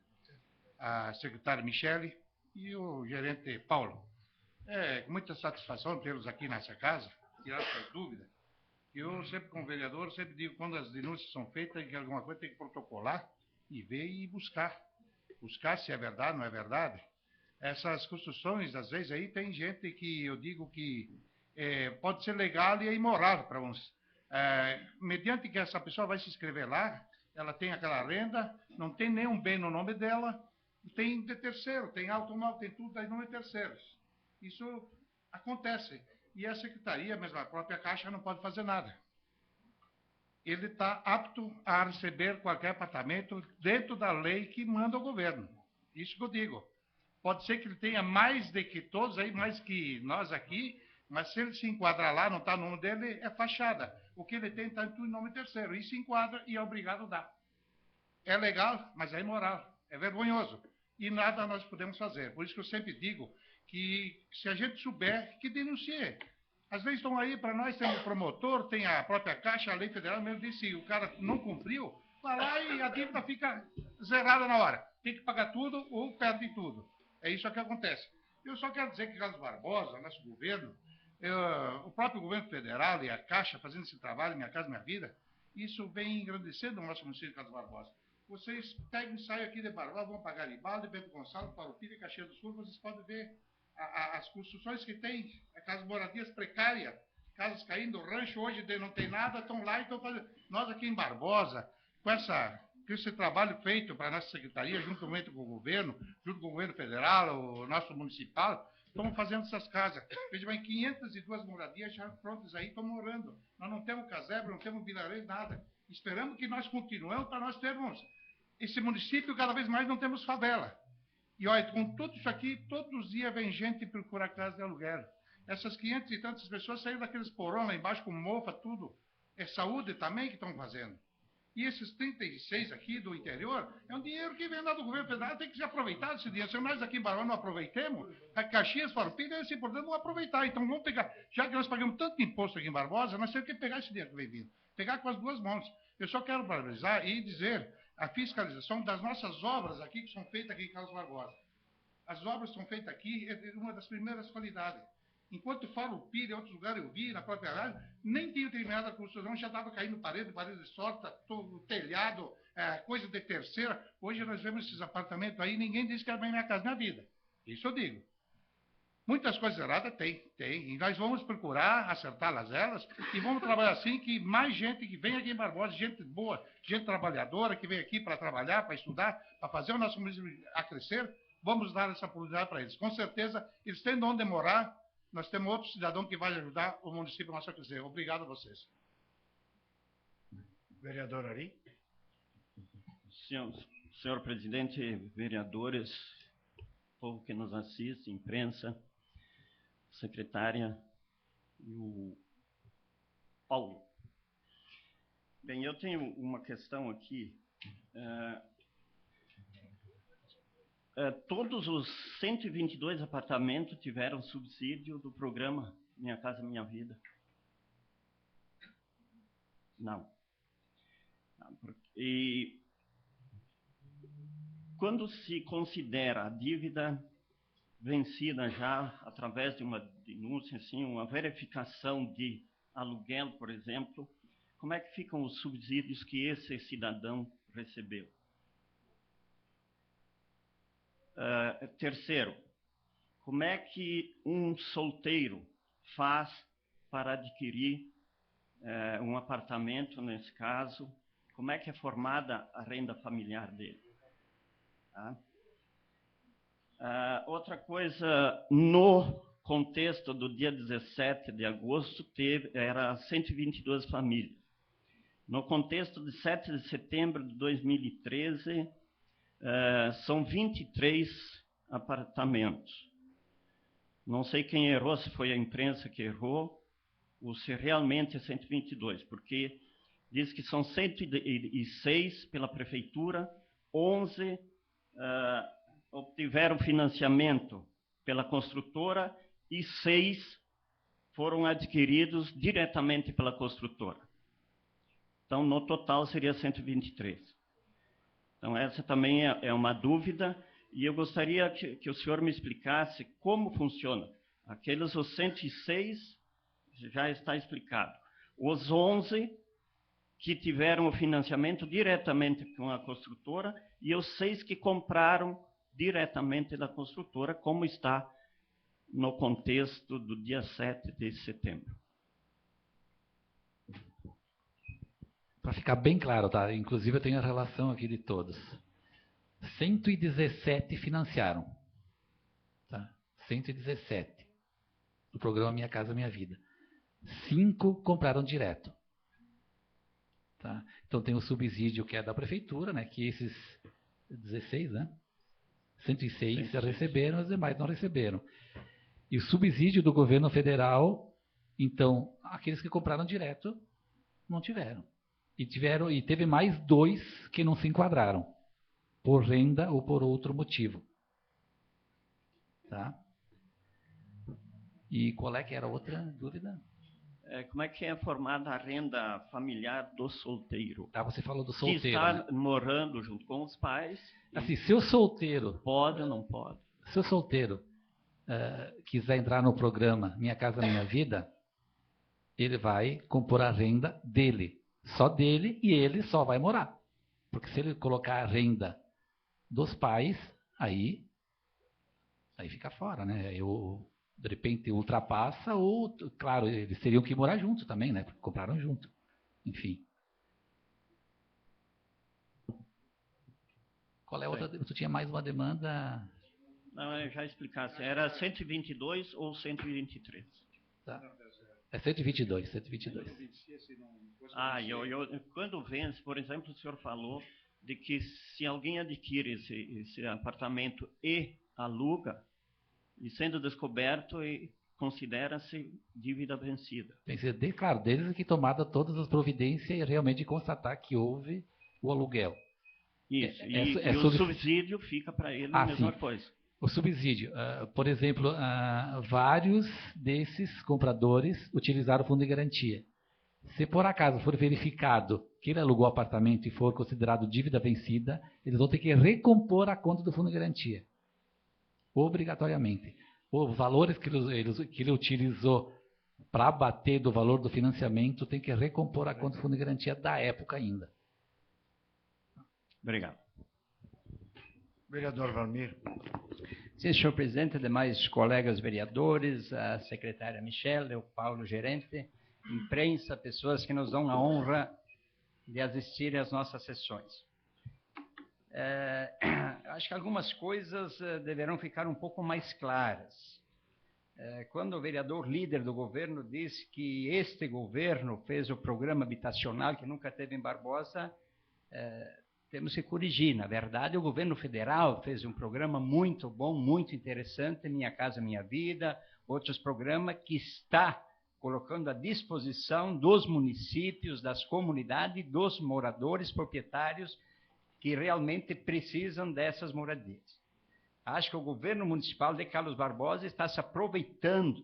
a secretária Michele e o gerente Paulo. É com muita satisfação tê-los aqui nessa casa, tirar essas dúvidas. Eu sempre, como vereador, sempre digo, quando as denúncias são feitas, que alguma coisa tem que protocolar e ver e buscar. Buscar se é verdade, não é verdade. Essas construções, às vezes, aí tem gente que eu digo que pode ser legal e é imoral para uns. Mediante que essa pessoa vai se inscrever lá, ela tem aquela renda, não tem nenhum bem no nome dela, tem de terceiro, tem automóvel, tem tudo aí no nome de terceiros. Isso acontece. E a secretaria, mesmo a própria Caixa, não pode fazer nada. Ele está apto a receber qualquer apartamento dentro da lei que manda o governo. Isso que eu digo. Pode ser que ele tenha mais do que todos aí, mais que nós aqui, mas se ele se enquadrar lá, não está no nome dele, é fachada. O que ele tem está em tudo em nome terceiro. E se enquadra e é obrigado a dar. É legal, mas é imoral. É vergonhoso. E nada nós podemos fazer. Por isso que eu sempre digo que, se a gente souber, que denuncie. Às vezes estão aí, para nós, tem o promotor, tem a própria Caixa, a lei federal mesmo disse, o cara não cumpriu, vai lá e a dívida fica zerada na hora. Tem que pagar tudo ou perde tudo. É isso que acontece. Eu só quero dizer que Carlos Barbosa, nosso governo, o próprio governo federal e a Caixa fazendo esse trabalho, Minha Casa Minha Vida, isso vem engrandecendo o nosso município de Carlos Barbosa. Vocês pegam e saem aqui de Barbosa, vão para Garibaldi, Bento Gonçalves, Farroupilha, Caxias do Sul, vocês podem ver as construções que tem, aquelas moradias precárias, casas caindo, rancho hoje não tem nada, estão lá e estão fazendo. Nós aqui em Barbosa, com esse trabalho feito para a nossa secretaria, juntamente com o governo, junto com o governo federal, o nosso municipal, estamos fazendo essas casas. Veja bem, 502 moradias já prontas aí, estão morando. Nós não temos casebre, não temos vilarejo, nada. Esperamos que nós continuemos para nós termos esse município, cada vez mais não temos favela. E olha, com tudo isso aqui, todos os dias vem gente procurar casa de aluguel. Essas 500 e tantas pessoas saíram daqueles porão lá embaixo com mofa, tudo. É saúde também que estão fazendo. E esses 36 aqui do interior, é um dinheiro que vem lá do governo federal, tem que ser aproveitado esse dinheiro. Se nós aqui em Barão não aproveitemos, a Caxias, Farroupilha, é importante não aproveitar. Então vamos pegar, já que nós pagamos tanto imposto aqui em Barbosa, nós temos que pegar esse dinheiro que vem vindo. Pegar com as duas mãos. Eu só quero valorizar e dizer a fiscalização das nossas obras aqui, que são feitas aqui em Carlos Barbosa. As obras são feitas aqui, é uma das primeiras qualidades. Enquanto Farroupilha, em outros lugares eu vi, na própria rádio, nem tinha terminado a construção, já estava caindo parede de sorte, telhado, coisa de terceira. Hoje nós vemos esses apartamentos aí, ninguém diz que é bem minha casa, minha vida. Isso eu digo. Muitas coisas erradas tem. E nós vamos procurar acertá-las elas e vamos trabalhar assim, que mais gente que vem aqui em Barbosa, gente boa, gente trabalhadora, que vem aqui para trabalhar, para estudar, para fazer o nosso município a crescer, vamos dar essa oportunidade para eles. Com certeza, eles têm de onde morar. Nós temos outro cidadão que vai ajudar o município nosso a crescer. Obrigado a vocês. Vereador Ari. Senhor presidente, vereadores, povo que nos assiste, imprensa, secretária e o Paulo. Bem, eu tenho uma questão aqui. Todos os 122 apartamentos tiveram subsídio do programa Minha Casa Minha Vida? Não. E quando se considera a dívida vencida já através de uma denúncia, assim, uma verificação de aluguel, por exemplo, como é que ficam os subsídios que esse cidadão recebeu? Terceiro, como é que um solteiro faz para adquirir um apartamento, nesse caso? Como é que é formada a renda familiar dele? Tá? Outra coisa, no contexto do dia 17 de agosto, era 122 famílias. No contexto de 7 de setembro de 2013, são 23 apartamentos. Não sei quem errou, se foi a imprensa que errou, ou se realmente é 122, porque diz que são 106 pela prefeitura, 11 obtiveram financiamento pela construtora e 6 foram adquiridos diretamente pela construtora. Então, no total, seria 123. Então, essa também é uma dúvida, e eu gostaria que o senhor me explicasse como funciona. Aqueles, os 106, já está explicado. Os 11 que tiveram o financiamento diretamente com a construtora e os 6 que compraram diretamente da construtora, como está no contexto do dia 7 de setembro. Para ficar bem claro, tá? Inclusive eu tenho a relação aqui de todos. 117 financiaram. Tá? 117. Do programa Minha Casa Minha Vida. 5 compraram direto. Tá? Então tem o subsídio que é da prefeitura, né? Que esses 16, né? 106 já receberam, os demais não receberam. E o subsídio do governo federal, então, aqueles que compraram direto não tiveram. E teve mais 2 que não se enquadraram, por renda ou por outro motivo. Tá? E qual é que era a outra dúvida? Como é que é formada a renda familiar do solteiro? Ah, você falou do solteiro. Que está, né? Morando junto com os pais. Assim, se o solteiro... Pode ou não pode? Se o solteiro quiser entrar no programa Minha Casa Minha Vida, ele vai compor a renda dele. Só dele, e ele só vai morar. Porque se ele colocar a renda dos pais, aí fica fora, né? De repente ultrapassa, ou, claro, eles teriam que morar junto também, né? Porque compraram junto. Enfim. Qual é a outra? Tu tinha mais uma demanda? Não, eu já explicasse. Era 122 ou 123? Tá. É 122, 122. Quando vence, por exemplo, o senhor falou de que se alguém adquire esse apartamento e aluga, e sendo descoberto, considera-se dívida vencida. Tem que ser, claro, desde que tomada todas as providências e realmente constatar que houve o aluguel. Isso, o subsídio fica para ele a mesma coisa. O subsídio, por exemplo, vários desses compradores utilizaram o fundo de garantia. Se por acaso for verificado que ele alugou apartamento e for considerado dívida vencida, eles vão ter que recompor a conta do fundo de garantia. Obrigatoriamente. Os valores que ele utilizou para bater do valor do financiamento tem que recompor a conta do fundo de garantia da época ainda. Obrigado. Vereador Valmir. Sim, senhor presidente, demais colegas vereadores, a secretária Michele, o Paulo, gerente, imprensa, pessoas que nos dão a honra de assistir às nossas sessões. Acho que algumas coisas deverão ficar um pouco mais claras. Quando o vereador líder do governo disse que este governo fez o programa habitacional que nunca teve em Barbosa, temos que corrigir. Na verdade, o governo federal fez um programa muito bom, muito interessante, Minha Casa Minha Vida, outros programas que está colocando à disposição dos municípios, das comunidades, dos moradores proprietários que realmente precisam dessas moradias. Acho que o governo municipal de Carlos Barbosa está se aproveitando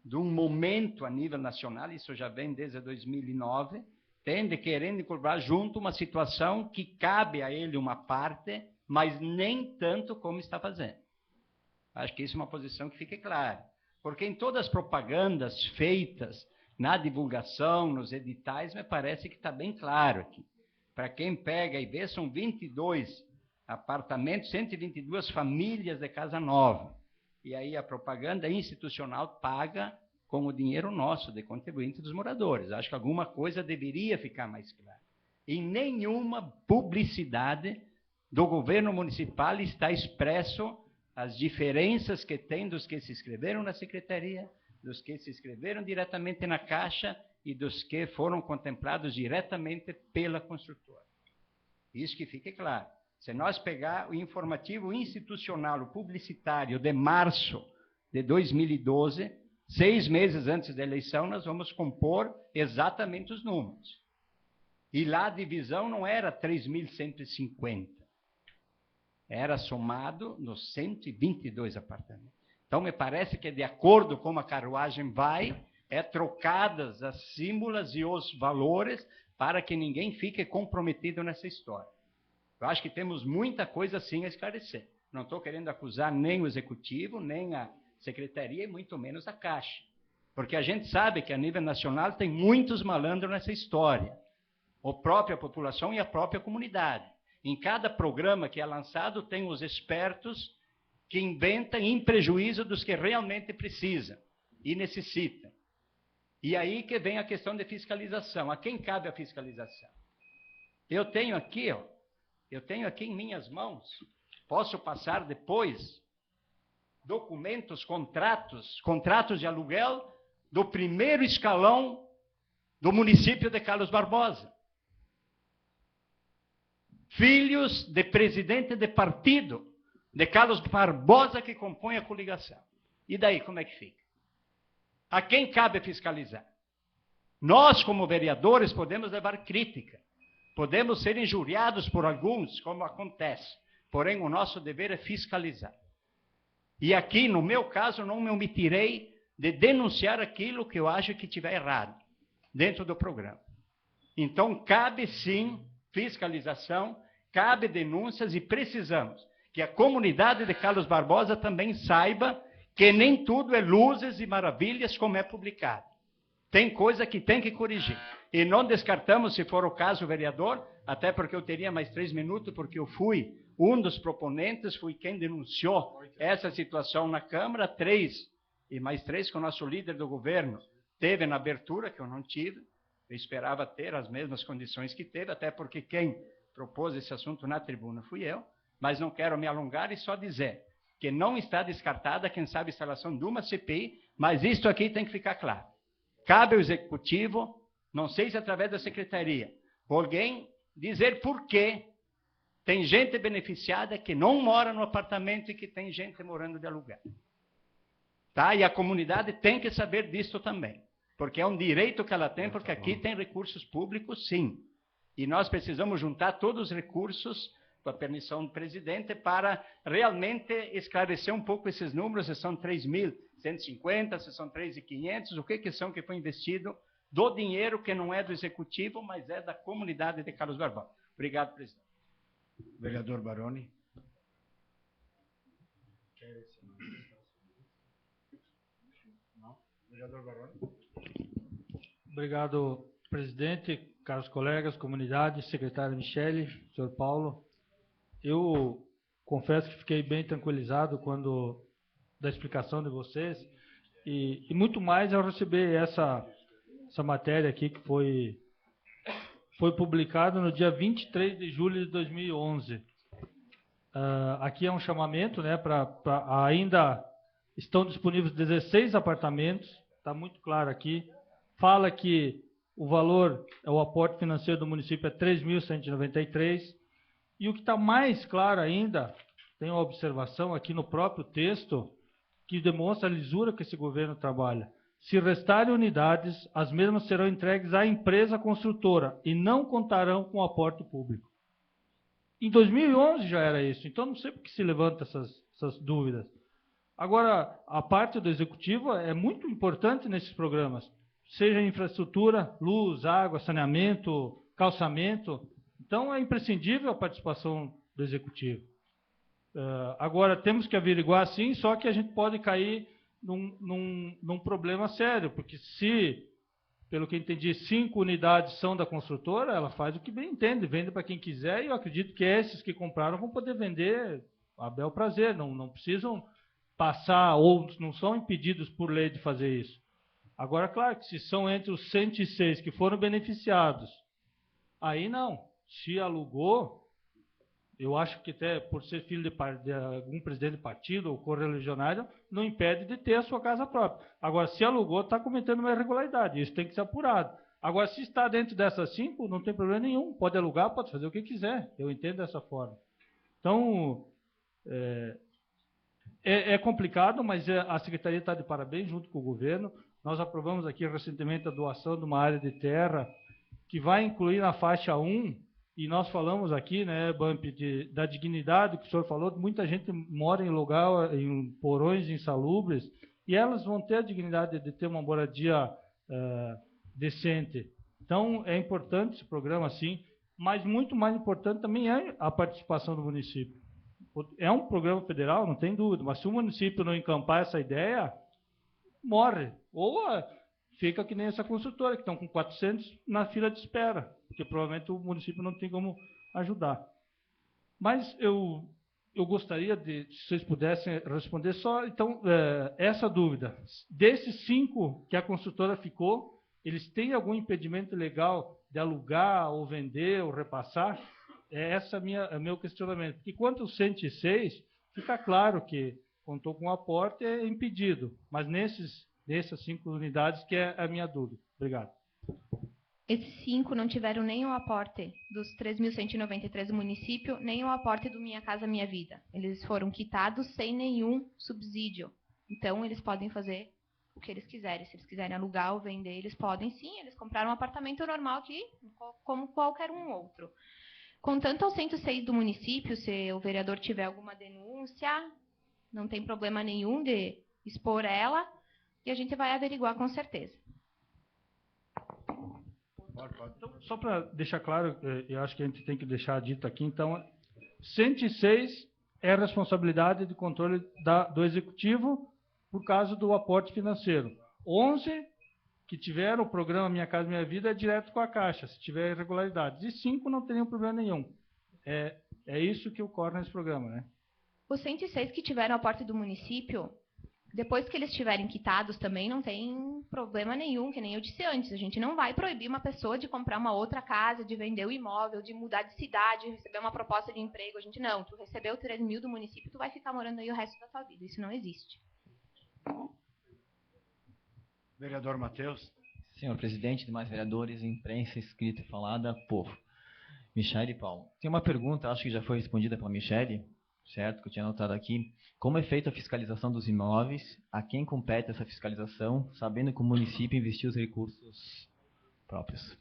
de um momento a nível nacional, isso já vem desde 2009, querendo incorporar junto uma situação que cabe a ele uma parte, mas nem tanto como está fazendo. Acho que isso é uma posição que fique clara. Porque em todas as propagandas feitas na divulgação, nos editais, me parece que está bem claro aqui. Para quem pega e vê, são 22 apartamentos, 122 famílias de casa nova. E aí a propaganda institucional paga com o dinheiro nosso, de contribuinte dos moradores. Acho que alguma coisa deveria ficar mais clara. Em nenhuma publicidade do governo municipal está expresso as diferenças que tem dos que se inscreveram na secretaria, dos que se inscreveram diretamente na Caixa e dos que foram contemplados diretamente pela construtora. Isso que fique claro. Se nós pegar o informativo institucional, o publicitário de março de 2012, 6 meses antes da eleição, nós vamos compor exatamente os números. E lá a divisão não era 3.150. Era somado nos 122 apartamentos. Então, me parece que, de acordo com a carruagem vai, trocadas as símbolas e os valores para que ninguém fique comprometido nessa história. Eu acho que temos muita coisa, sim, a esclarecer. Não estou querendo acusar nem o Executivo, nem a Secretaria, e muito menos a Caixa. Porque a gente sabe que, a nível nacional, tem muitos malandros nessa história. A própria população e a própria comunidade. Em cada programa que é lançado, tem os espertos que inventam em prejuízo dos que realmente precisam e necessitam. E aí que vem a questão de fiscalização. A quem cabe a fiscalização? Eu tenho aqui em minhas mãos, posso passar depois, documentos, contratos de aluguel do primeiro escalão do município de Carlos Barbosa. Filhos de presidente de partido de Carlos Barbosa que compõem a coligação. E daí, como é que fica? A quem cabe fiscalizar? Nós, como vereadores, podemos levar crítica. Podemos ser injuriados por alguns, como acontece. Porém, o nosso dever é fiscalizar. E aqui, no meu caso, não me omitirei de denunciar aquilo que eu acho que estiver errado dentro do programa. Então, cabe sim fiscalização, cabe denúncias e precisamos que a comunidade de Carlos Barbosa também saiba que nem tudo é luzes e maravilhas como é publicado. Tem coisa que tem que corrigir. E não descartamos, se for o caso, vereador, até porque eu teria mais 3 minutos, porque eu fui um dos proponentes, fui quem denunciou essa situação na Câmara, 3, e mais 3 que o nosso líder do governo teve na abertura, que eu não tive. Eu esperava ter as mesmas condições que teve, até porque quem propôs esse assunto na tribuna fui eu, mas não quero me alongar e só dizer que não está descartada, quem sabe, a instalação de uma CPI, mas isto aqui tem que ficar claro. Cabe ao Executivo, não sei se através da Secretaria, alguém dizer por que tem gente beneficiada que não mora no apartamento e que tem gente morando de aluguel. Tá? E a comunidade tem que saber disso também. Porque é um direito que ela tem, porque aqui tem recursos públicos, sim. E nós precisamos juntar todos os recursos, com a permissão do presidente, para realmente esclarecer um pouco esses números, se são 3.150, se são 3.500, o que são que foi investido do dinheiro que não é do executivo, mas é da comunidade de Carlos Garbão. Obrigado, presidente. Vereador Baroni. Não? Vereador Baroni. Obrigado, presidente, caros colegas, comunidade, secretária Michele, senhor Paulo. Eu confesso que fiquei bem tranquilizado quando da explicação de vocês e muito mais ao receber essa matéria aqui que foi publicada no dia 23 de julho de 2011. Aqui é um chamamento, né, ainda estão disponíveis 16 apartamentos, está muito claro aqui. Fala que o valor, o aporte financeiro do município é 3.193. E o que está mais claro ainda, tem uma observação aqui no próprio texto, que demonstra a lisura que esse governo trabalha. Se restarem unidades, as mesmas serão entregues à empresa construtora e não contarão com aporte público. Em 2011 já era isso, então não sei por que se levanta essas dúvidas. Agora, a parte do executivo é muito importante nesses programas. Seja infraestrutura, luz, água, saneamento, calçamento. Então, é imprescindível a participação do executivo. Agora, temos que averiguar, sim, só que a gente pode cair num problema sério, porque se, pelo que entendi, 5 unidades são da construtora, ela faz o que bem entende, vende para quem quiser, e eu acredito que esses que compraram vão poder vender a bel prazer, não precisam passar, ou não são impedidos por lei de fazer isso. Agora, claro que se são entre os 106 que foram beneficiados, aí não. Se alugou, eu acho que até por ser filho de algum presidente de partido ou correligionário, não impede de ter a sua casa própria. Agora, se alugou, está cometendo uma irregularidade. Isso tem que ser apurado. Agora, se está dentro dessas 5, não tem problema nenhum. Pode alugar, pode fazer o que quiser. Eu entendo dessa forma. Então, é complicado, mas a Secretaria está de parabéns junto com o governo. Nós aprovamos aqui recentemente a doação de uma área de terra que vai incluir na faixa 1, e nós falamos aqui, né, Bump, da dignidade que o senhor falou, muita gente mora em porões insalubres, e elas vão ter a dignidade de ter uma moradia decente. Então, é importante esse programa, sim, mas muito mais importante também é a participação do município. É um programa federal, não tem dúvida, mas se o município não encampar essa ideia, morre. Ou fica que nem essa construtora, que estão com 400 na fila de espera, porque provavelmente o município não tem como ajudar. Mas eu gostaria de, se vocês pudessem responder só, então, essa dúvida. Desses 5 que a construtora ficou, eles têm algum impedimento legal de alugar, ou vender, ou repassar? Esse é meu questionamento. Porque quanto aos 106, fica claro que contou com aporte, é impedido. Mas nessas 5 unidades que é a minha dúvida. Obrigado. Esses 5 não tiveram nem o aporte dos 3.193 do município, nem o aporte do Minha Casa Minha Vida. Eles foram quitados sem nenhum subsídio. Então, eles podem fazer o que eles quiserem. Se eles quiserem alugar ou vender, eles podem sim. Eles compraram um apartamento normal aqui, como qualquer um outro. Contanto aos 106 do município, se o vereador tiver alguma denúncia, não tem problema nenhum de expor ela, e a gente vai averiguar com certeza. Então, só para deixar claro, eu acho que a gente tem que deixar dito aqui, então, 106 é responsabilidade de controle do Executivo por causa do aporte financeiro. 11 que tiveram o programa Minha Casa Minha Vida é direto com a Caixa, se tiver irregularidades. E 5 não teriam problema nenhum. É isso que ocorre nesse programa, né? Os 106 que tiveram aporte do município, depois que eles estiverem quitados também, não tem problema nenhum, que nem eu disse antes. A gente não vai proibir uma pessoa de comprar uma outra casa, de vender o imóvel, de mudar de cidade, de receber uma proposta de emprego. A gente não. Tu recebeu 3 mil do município, tu vai ficar morando aí o resto da tua vida. Isso não existe. Vereador Matheus. Senhor presidente, demais vereadores, imprensa, escrita e falada, povo. Michele e Paulo. Tem uma pergunta, acho que já foi respondida pela Michele, certo? Que eu tinha anotado aqui. Como é feita a fiscalização dos imóveis? A quem compete essa fiscalização, sabendo que o município investiu os recursos próprios?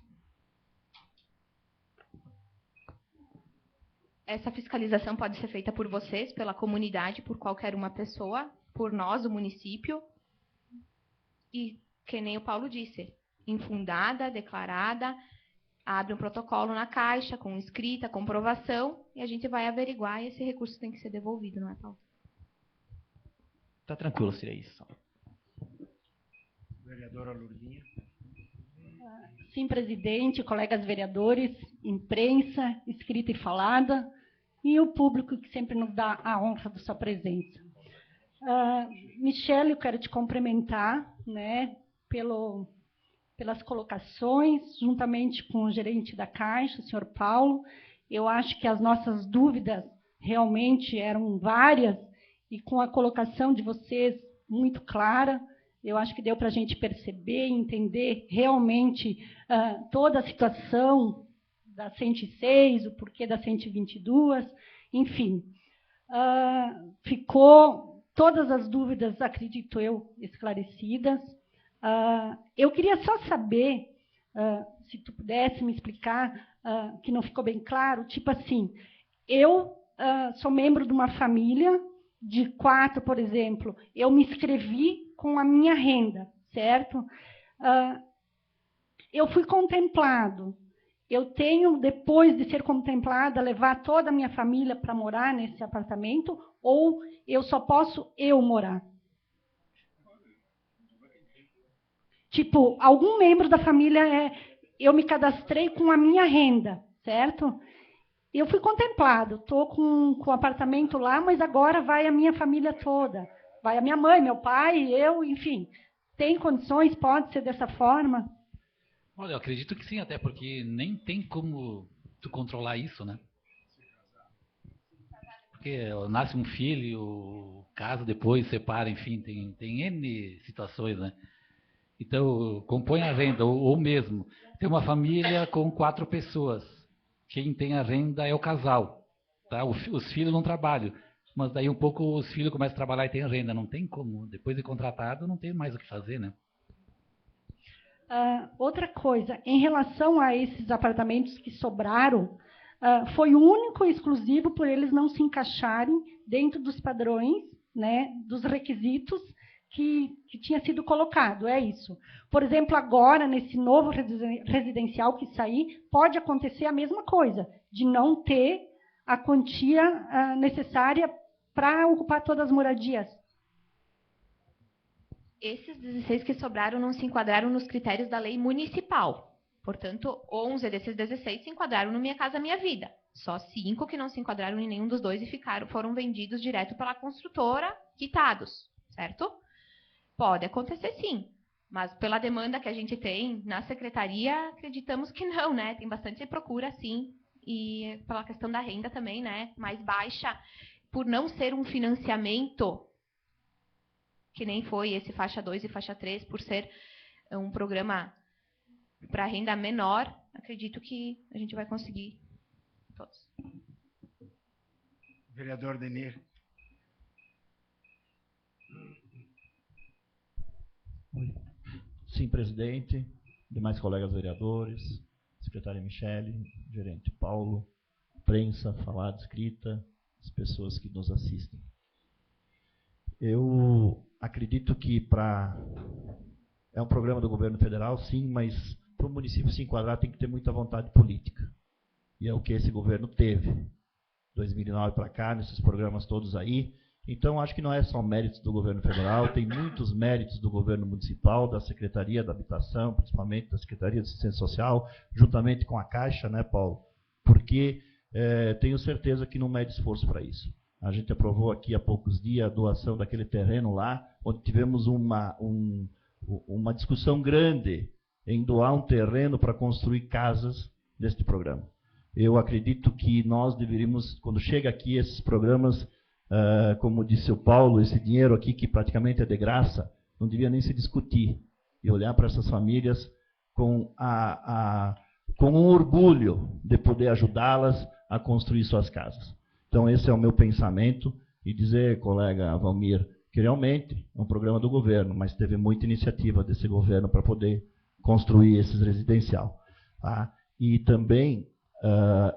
Essa fiscalização pode ser feita por vocês, pela comunidade, por qualquer uma pessoa, por nós, o município. E, que nem o Paulo disse, infundada, declarada, abre um protocolo na Caixa, com escrita, comprovação, e a gente vai averiguar e esse recurso tem que ser devolvido, não é, Paulo? Tá tranquilo, seria isso. Vereadora Lourdinha. Sim, presidente, colegas vereadores, imprensa, escrita e falada, e o público que sempre nos dá a honra da sua presença. Michele, eu quero te cumprimentar, né, pelas colocações, juntamente com o gerente da Caixa, o senhor Paulo. Eu acho que as nossas dúvidas realmente eram várias, e com a colocação de vocês muito clara, eu acho que deu para a gente perceber e entender realmente toda a situação da 106, o porquê da 122, enfim. Ficou todas as dúvidas, acredito eu, esclarecidas. Eu queria só saber, se tu pudesse me explicar, que não ficou bem claro, tipo assim, eu sou membro de uma família de 4, por exemplo, eu me inscrevi com a minha renda, certo? Eu fui contemplado. Eu tenho, depois de ser contemplada, levar toda a minha família para morar nesse apartamento, ou eu só posso eu morar? Tipo, algum membro da família, eu me cadastrei com a minha renda, certo? Eu fui contemplado, estou com o apartamento lá, mas agora vai a minha família toda. Vai a minha mãe, meu pai, eu, enfim. Tem condições? Pode ser dessa forma? Olha, eu acredito que sim, até porque nem tem como tu controlar isso, né? Porque nasce um filho, casa depois, separa, enfim, tem N situações, né? Então, compõe a renda, ou mesmo, tem uma família com 4 pessoas. Quem tem a renda é o casal, tá? Os filhos não trabalham. Mas daí um pouco os filhos começam a trabalhar e têm renda. Não tem como. Depois de contratado, não tem mais o que fazer, né? Outra coisa, em relação a esses apartamentos que sobraram, foi único e exclusivo por eles não se encaixarem dentro dos padrões, né, dos requisitos que tinha sido colocado, é isso. Por exemplo, agora, nesse novo residencial que sair, pode acontecer a mesma coisa, de não ter a quantia necessária para ocupar todas as moradias. Esses 16 que sobraram não se enquadraram nos critérios da lei municipal. Portanto, 11 desses 16 se enquadraram no Minha Casa Minha Vida. Só 5 que não se enquadraram em nenhum dos dois e foram vendidos direto pela construtora, quitados, certo? Pode acontecer sim, mas pela demanda que a gente tem na secretaria, acreditamos que não, né? Tem bastante procura, sim, e pela questão da renda também, né? Mais baixa, por não ser um financiamento, que nem foi esse faixa 2 e faixa 3, por ser um programa para renda menor, acredito que a gente vai conseguir todos. Vereador Denir. Sim, presidente, demais colegas vereadores, secretária Michele, gerente Paulo, prensa, falada, escrita, as pessoas que nos assistem. Eu acredito que é um programa do governo federal, sim, mas para o município se enquadrar tem que ter muita vontade política. E é o que esse governo teve. 2009 para cá, nesses programas todos aí. Então, acho que não é só méritos do governo federal, tem muitos méritos do governo municipal, da Secretaria da Habitação, principalmente da Secretaria de Assistência Social, juntamente com a Caixa, né, Paulo? Porque tenho certeza que não mede esforço para isso. A gente aprovou aqui há poucos dias a doação daquele terreno lá, onde tivemos uma discussão grande em doar um terreno para construir casas deste programa. Eu acredito que nós deveríamos, quando chega aqui esses programas, como disse o Paulo, esse dinheiro aqui que praticamente é de graça, não devia nem se discutir. E olhar para essas famílias com um orgulho de poder ajudá-las a construir suas casas. Então esse é o meu pensamento. E dizer, colega Valmir, que realmente é um programa do governo, mas teve muita iniciativa desse governo para poder construir esses residencial. Tá? E também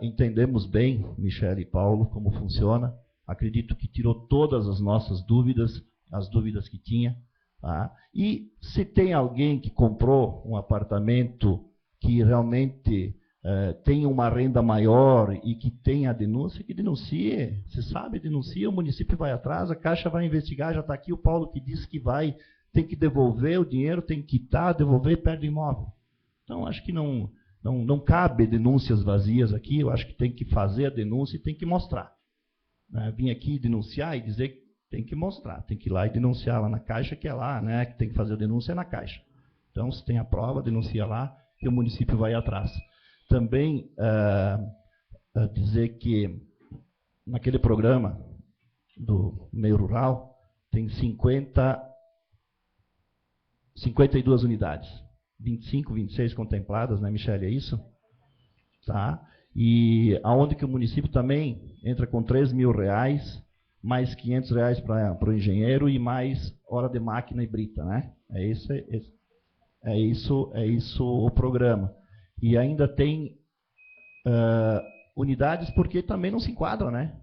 entendemos bem, Michele e Paulo, como funciona. Acredito que tirou todas as nossas dúvidas, as dúvidas que tinha. Tá? E se tem alguém que comprou um apartamento que realmente tem uma renda maior e que tem a denúncia, que denuncie. Se sabe, denuncia, o município vai atrás, a Caixa vai investigar, já está aqui o Paulo que disse que vai, tem que devolver o dinheiro, tem que quitar, devolver e perde o imóvel. Então, acho que não cabe denúncias vazias aqui, eu acho que tem que fazer a denúncia e tem que mostrar. Vim aqui denunciar e dizer que tem que mostrar, tem que ir lá e denunciar lá na Caixa, que é lá, né, que tem que fazer a denúncia na Caixa. Então, se tem a prova, denuncia lá, que o município vai atrás. Também dizer que naquele programa do meio rural tem 52 unidades, 25, 26 contempladas, né, Michele, é isso? Tá? E aonde que o município também entra com R$3.000, mais R$500 para o engenheiro e mais hora de máquina e brita, né? É isso o programa. E ainda tem unidades porque também não se enquadram, né?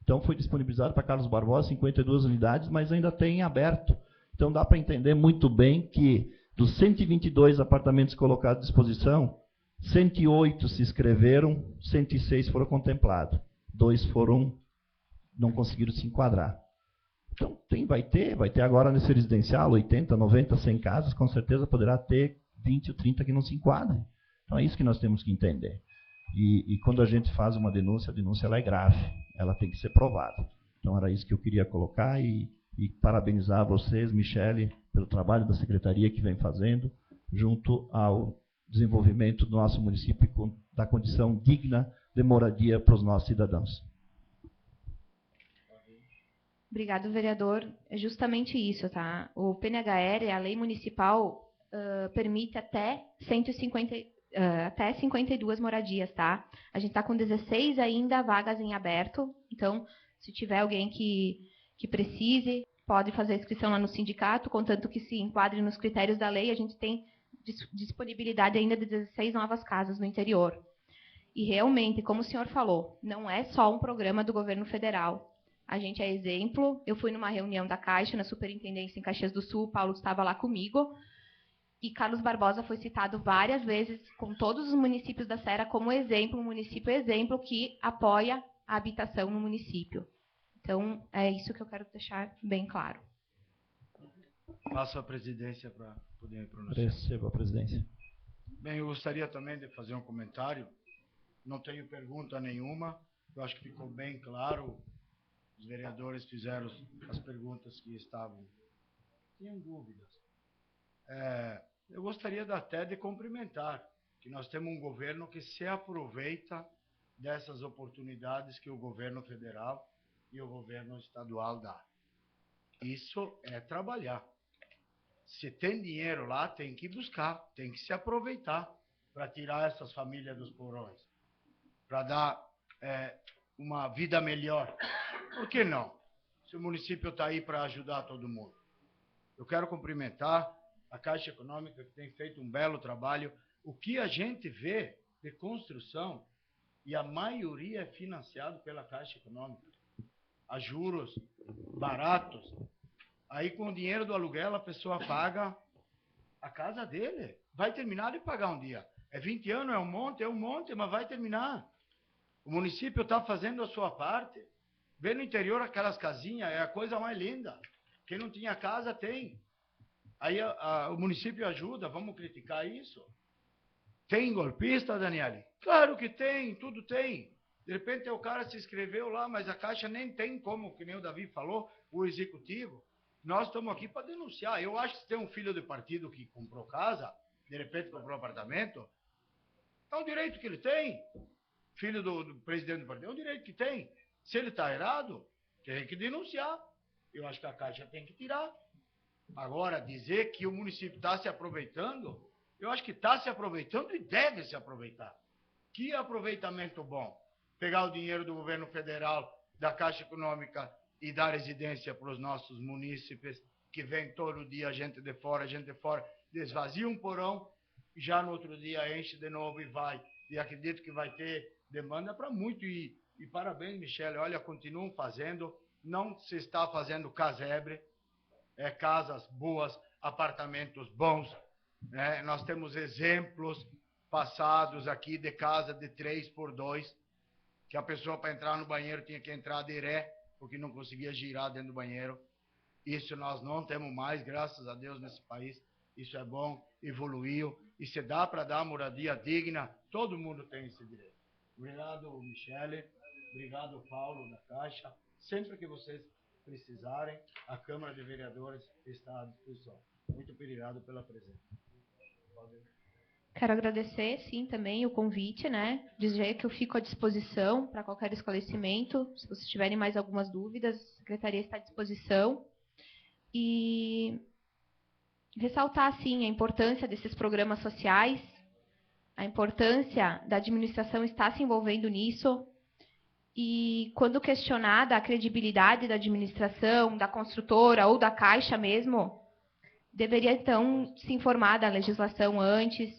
Então foi disponibilizado para Carlos Barbosa 52 unidades, mas ainda tem aberto. Então dá para entender muito bem que dos 122 apartamentos colocados à disposição, 108 se inscreveram, 106 foram contemplados. 2 não conseguiram se enquadrar. Então vai ter agora nesse residencial 80, 90, 100 casas, com certeza poderá ter 20 ou 30 que não se enquadram. Então é isso que nós temos que entender. E quando a gente faz uma denúncia, a denúncia ela é grave, ela tem que ser provada. Então era isso que eu queria colocar e parabenizar vocês, Michele, pelo trabalho da Secretaria que vem fazendo, junto ao desenvolvimento do nosso município da condição digna de moradia para os nossos cidadãos. Obrigado, vereador. É justamente isso, tá? O PNHR, a lei municipal, permite até 52 moradias, tá? A gente está com 16 ainda vagas em aberto, então, se tiver alguém que precise, pode fazer a inscrição lá no sindicato, contanto que se enquadre nos critérios da lei, a gente tem disponibilidade ainda de 16 novas casas no interior. E realmente, como o senhor falou, não é só um programa do governo federal. A gente é exemplo. Eu fui numa reunião da Caixa, na Superintendência em Caxias do Sul, o Paulo estava lá comigo, e Carlos Barbosa foi citado várias vezes, com todos os municípios da Serra, como exemplo, um município exemplo que apoia a habitação no município. Então, é isso que eu quero deixar bem claro. Passo a presidência para poder me pronunciar. Receba a presidência. Bem, eu gostaria também de fazer um comentário. Não tenho pergunta nenhuma. Eu acho que ficou bem claro. Os vereadores fizeram as perguntas que tinham dúvidas. Eu gostaria até de cumprimentar que nós temos um governo que se aproveita dessas oportunidades que o governo federal e o governo estadual dá. Isso é trabalhar. Se tem dinheiro lá, tem que buscar, tem que se aproveitar para tirar essas famílias dos porões, para dar uma vida melhor. Por que não? Se o município está aí para ajudar todo mundo. Eu quero cumprimentar a Caixa Econômica, que tem feito um belo trabalho. O que a gente vê de construção, e a maioria é financiado pela Caixa Econômica, a juros baratos. Aí, com o dinheiro do aluguel, a pessoa paga a casa dele. Vai terminar de pagar um dia. É 20 anos, é um monte, mas vai terminar. O município está fazendo a sua parte. Vê no interior aquelas casinhas, é a coisa mais linda. Quem não tinha casa, tem. Aí o município ajuda, vamos criticar isso? Tem golpista, Daniele? Claro que tem, tudo tem. De repente o cara se inscreveu lá, mas a Caixa nem tem como, que nem o Davi falou, o executivo. Nós estamos aqui para denunciar. Eu acho que se tem um filho de partido que comprou casa, de repente comprou apartamento, é um direito que ele tem. Filho do presidente do partido, é um direito que tem. Se ele está errado, tem que denunciar. Eu acho que a Caixa tem que tirar. Agora, dizer que o município está se aproveitando, eu acho que está se aproveitando e deve se aproveitar. Que aproveitamento bom. Pegar o dinheiro do governo federal, da Caixa Econômica e dar residência para os nossos munícipes, que vem todo dia gente de fora, desvazia um porão, e já no outro dia enche de novo e vai. E acredito que vai ter demanda para muito. E parabéns, Michele, olha, continuam fazendo, não se está fazendo casebre, casas boas, apartamentos bons. Né? Nós temos exemplos passados aqui de casa de 3x2, que a pessoa para entrar no banheiro tinha que entrar de ré, porque não conseguia girar dentro do banheiro. Isso nós não temos mais, graças a Deus, nesse país. Isso é bom, evoluiu. E se dá para dar moradia digna, todo mundo tem esse direito. Obrigado, Michele. Obrigado, Paulo, da Caixa. Sempre que vocês precisarem, a Câmara de Vereadores está à disposição. Muito obrigado pela presença. Quero agradecer, sim, também o convite, né? Dizer que eu fico à disposição para qualquer esclarecimento. Se vocês tiverem mais algumas dúvidas, a Secretaria está à disposição. E ressaltar, sim, a importância desses programas sociais, a importância da administração estar se envolvendo nisso. E quando questionada a credibilidade da administração, da construtora ou da Caixa mesmo, deveria, então, se informar da legislação antes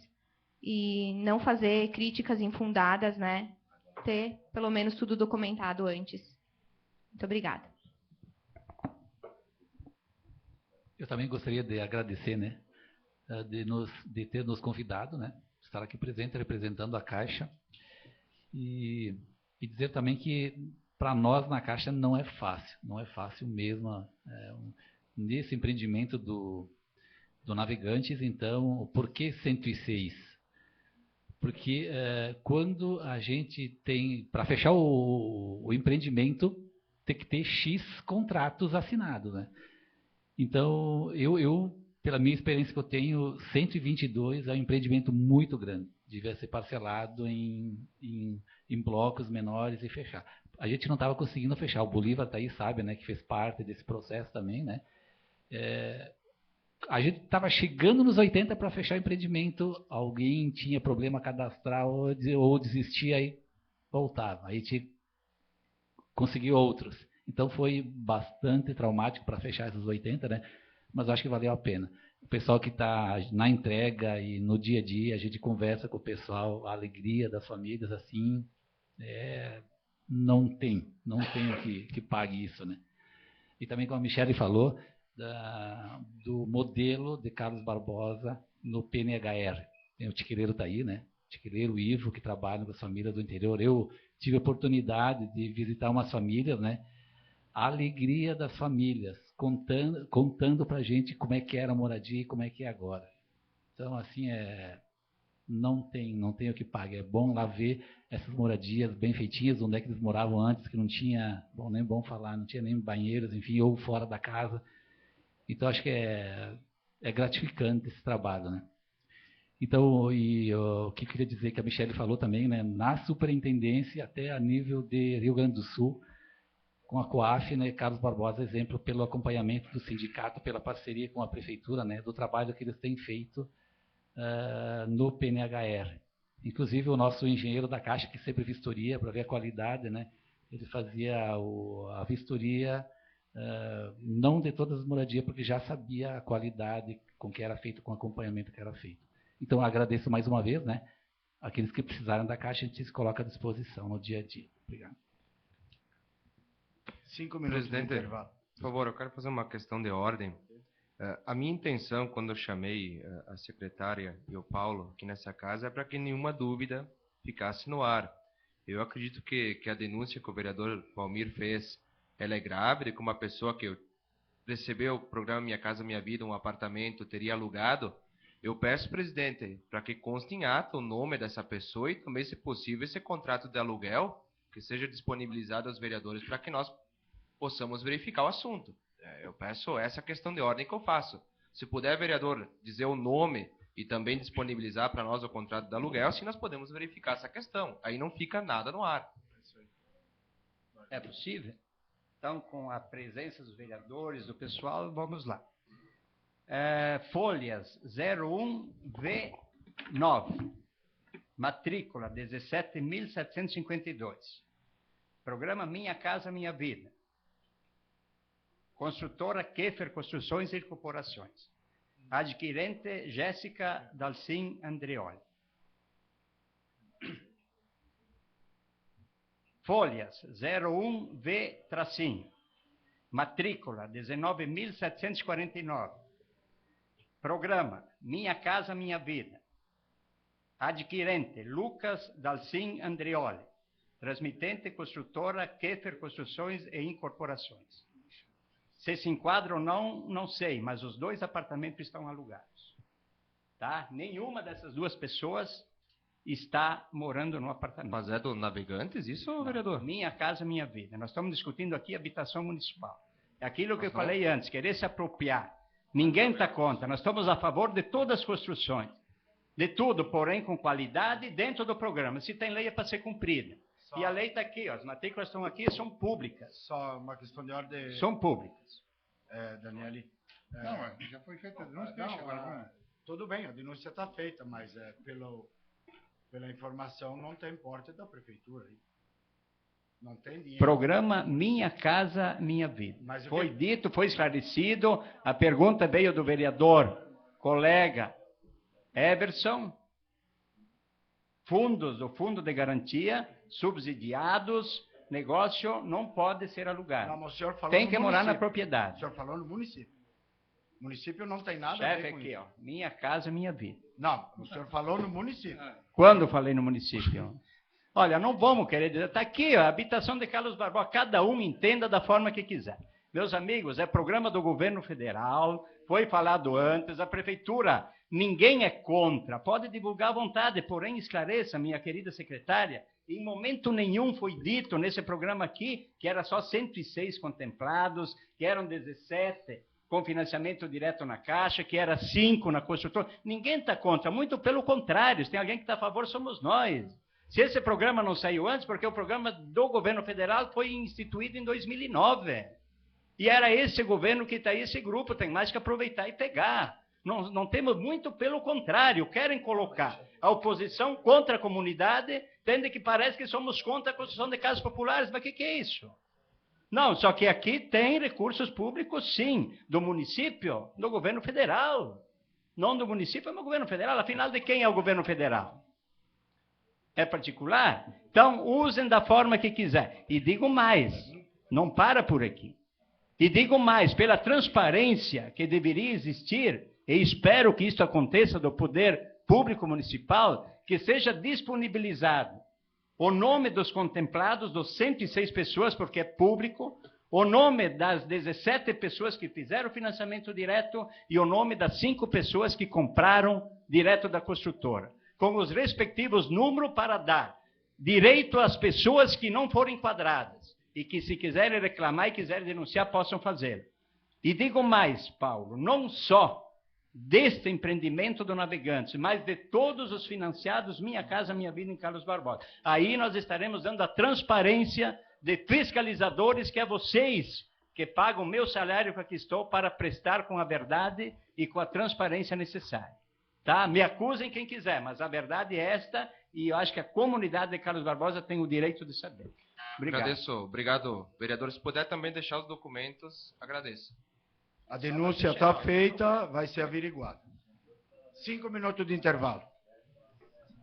e não fazer críticas infundadas, né? Ter, pelo menos, tudo documentado antes. Muito obrigada. Eu também gostaria de agradecer, né? De ter nos convidado, né? Estar aqui presente, representando a Caixa. E dizer também que, para nós, na Caixa, não é fácil mesmo. Nesse empreendimento do Navegantes, então, por que 106? Porque quando a gente tem, para fechar o empreendimento, tem que ter X contratos assinados, né? Então, eu, pela minha experiência que eu tenho, 122 é um empreendimento muito grande. Devia ser parcelado em blocos menores e fechar. A gente não estava conseguindo fechar. O Bolívar está aí, sabe, né, que fez parte desse processo também, né? A gente estava chegando nos 80 para fechar o empreendimento, alguém tinha problema cadastral ou desistia e voltava. Aí a gente conseguiu outros. Então foi bastante traumático para fechar esses 80, né? Mas acho que valeu a pena. O pessoal que está na entrega e no dia a dia, a gente conversa com o pessoal, a alegria das famílias, assim, não tem que pague isso, né? E também, como a Michele falou, do modelo de Carlos Barbosa no PNHR. O Tiquileiro está aí, né? O Tiquileiro, o Ivo, que trabalham com as famílias do interior. Eu tive a oportunidade de visitar umas famílias, né? A alegria das famílias, contando para a gente como é que era a moradia e como é que é agora. Então, assim, não tem o que pagar. É bom lá ver essas moradias bem feitinhas, onde é que eles moravam antes, que não tinha, nem bom falar, não tinha nem banheiros, enfim, ou fora da casa. Então, acho que é gratificante esse trabalho, né? Então, o que eu queria dizer que a Michele falou também, né? Na superintendência, até a nível de Rio Grande do Sul, com a COAF, né, Carlos Barbosa, exemplo pelo acompanhamento do sindicato, pela parceria com a prefeitura, né, do trabalho que eles têm feito no PNHR. Inclusive, o nosso engenheiro da Caixa, que sempre vistoria para ver a qualidade, né, ele fazia a vistoria, não de todas as moradias, porque já sabia a qualidade com que era feito, com o acompanhamento que era feito. Então, agradeço mais uma vez, né, aqueles que precisaram da Caixa, a gente se coloca à disposição no dia a dia. Obrigado. 5 minutos de intervalo. Por favor, eu quero fazer uma questão de ordem. A minha intenção, quando eu chamei a secretária e o Paulo aqui nessa casa, é para que nenhuma dúvida ficasse no ar. Eu acredito que a denúncia que o vereador Valmir fez, ela é grave, de que uma pessoa que recebeu o programa Minha Casa Minha Vida, um apartamento, teria alugado. Eu peço, presidente, para que conste em ato o nome dessa pessoa e também, se possível, esse contrato de aluguel, que seja disponibilizado aos vereadores para que nós possamos verificar o assunto. Eu peço essa questão de ordem que eu faço. Se puder, vereador, dizer o nome e também disponibilizar para nós o contrato de aluguel, assim nós podemos verificar essa questão. Aí não fica nada no ar. É possível? Então, com a presença dos vereadores, do pessoal, vamos lá. Folhas 01V9, matrícula 17.752. Programa Minha Casa Minha Vida. Construtora Keffer Construções e Incorporações. Adquirente Jéssica Dalcin Andreoli. Folhas 01V-, matrícula 19.749. Programa Minha Casa Minha Vida. Adquirente Lucas Dalcin Andrioli. Transmitente construtora Keffer Construções e Incorporações. Se se enquadra ou não, não sei, mas os 2 apartamentos estão alugados. Tá? Nenhuma dessas 2 pessoas está morando no apartamento. Mas é do Navegantes isso, Não, vereador? Minha Casa Minha Vida. Nós estamos discutindo aqui habitação municipal. É aquilo que eu falei antes, querer se apropriar. Ninguém está contra, nós estamos a favor de todas as construções. De tudo, porém com qualidade dentro do programa. Se tem lei é para ser cumprida. E a lei está aqui, ó, as matrículas estão aqui, são públicas. Só uma questão de ordem. São públicas. Daniele. Não, já foi feita a denúncia, Não, deixa agora. tudo bem, a denúncia está feita, mas pela informação não tem porta da prefeitura. Não tem dinheiro. Programa Minha Casa Minha Vida. Mas o Foi que- dito, foi esclarecido, a pergunta veio do vereador, colega Everson, fundos do Fundo de Garantia, subsidiados, negócio não pode ser alugado. Não, mas o senhor falou Tem no que morar na município. propriedade. O senhor falou no município. O município não tem nada a Chefe ver com aqui, isso. ó, Minha Casa Minha Vida. Não, o senhor falou no município. Quando eu falei no município? Olha, não vamos querer dizer, está aqui, ó, a habitação de Carlos Barbosa, cada um entenda da forma que quiser. Meus amigos, é programa do governo federal, foi falado antes, a prefeitura, ninguém é contra, pode divulgar à vontade, porém esclareça, minha querida secretária, em momento nenhum foi dito nesse programa aqui que era só 106 contemplados, que eram 17 com financiamento direto na Caixa, que era 5 na construtora. Ninguém está contra, muito pelo contrário, se tem alguém que está a favor, somos nós. Se esse programa não saiu antes, porque o programa do governo federal foi instituído em 2009. E era esse governo que está aí, esse grupo, tem mais que aproveitar e pegar. Não temos muito pelo contrário, querem colocar a oposição contra a comunidade, tendo que parece que somos contra a construção de casas populares, mas o que é isso? Não, só que aqui tem recursos públicos, sim, do município, do governo federal. Não do município, mas do governo federal. Afinal, de quem é o governo federal? É particular? Então, usem da forma que quiser. E digo mais, não para por aqui. E digo mais, pela transparência que deveria existir, e espero que isso aconteça do poder público municipal, que seja disponibilizado o nome dos contemplados, dos 106 pessoas, porque é público, o nome das 17 pessoas que fizeram financiamento direto e o nome das 5 pessoas que compraram direto da construtora, com os respectivos números para dar direito às pessoas que não foram enquadradas e que, se quiserem reclamar e quiserem denunciar, possam fazê-lo. E digo mais, Paulo, não só deste empreendimento do Navegantes, mas de todos os financiados Minha Casa Minha Vida em Carlos Barbosa. Aí nós estaremos dando a transparência de fiscalizadores, que é vocês que pagam o meu salário que aqui estou para prestar com a verdade e com a transparência necessária. Tá? Me acusem quem quiser, mas a verdade é esta, e eu acho que a comunidade de Carlos Barbosa tem o direito de saber. Obrigado. Agradeço. Obrigado, vereador. Se puder também deixar os documentos, agradeço. A denúncia está feita, vai ser averiguada. 5 minutos de intervalo.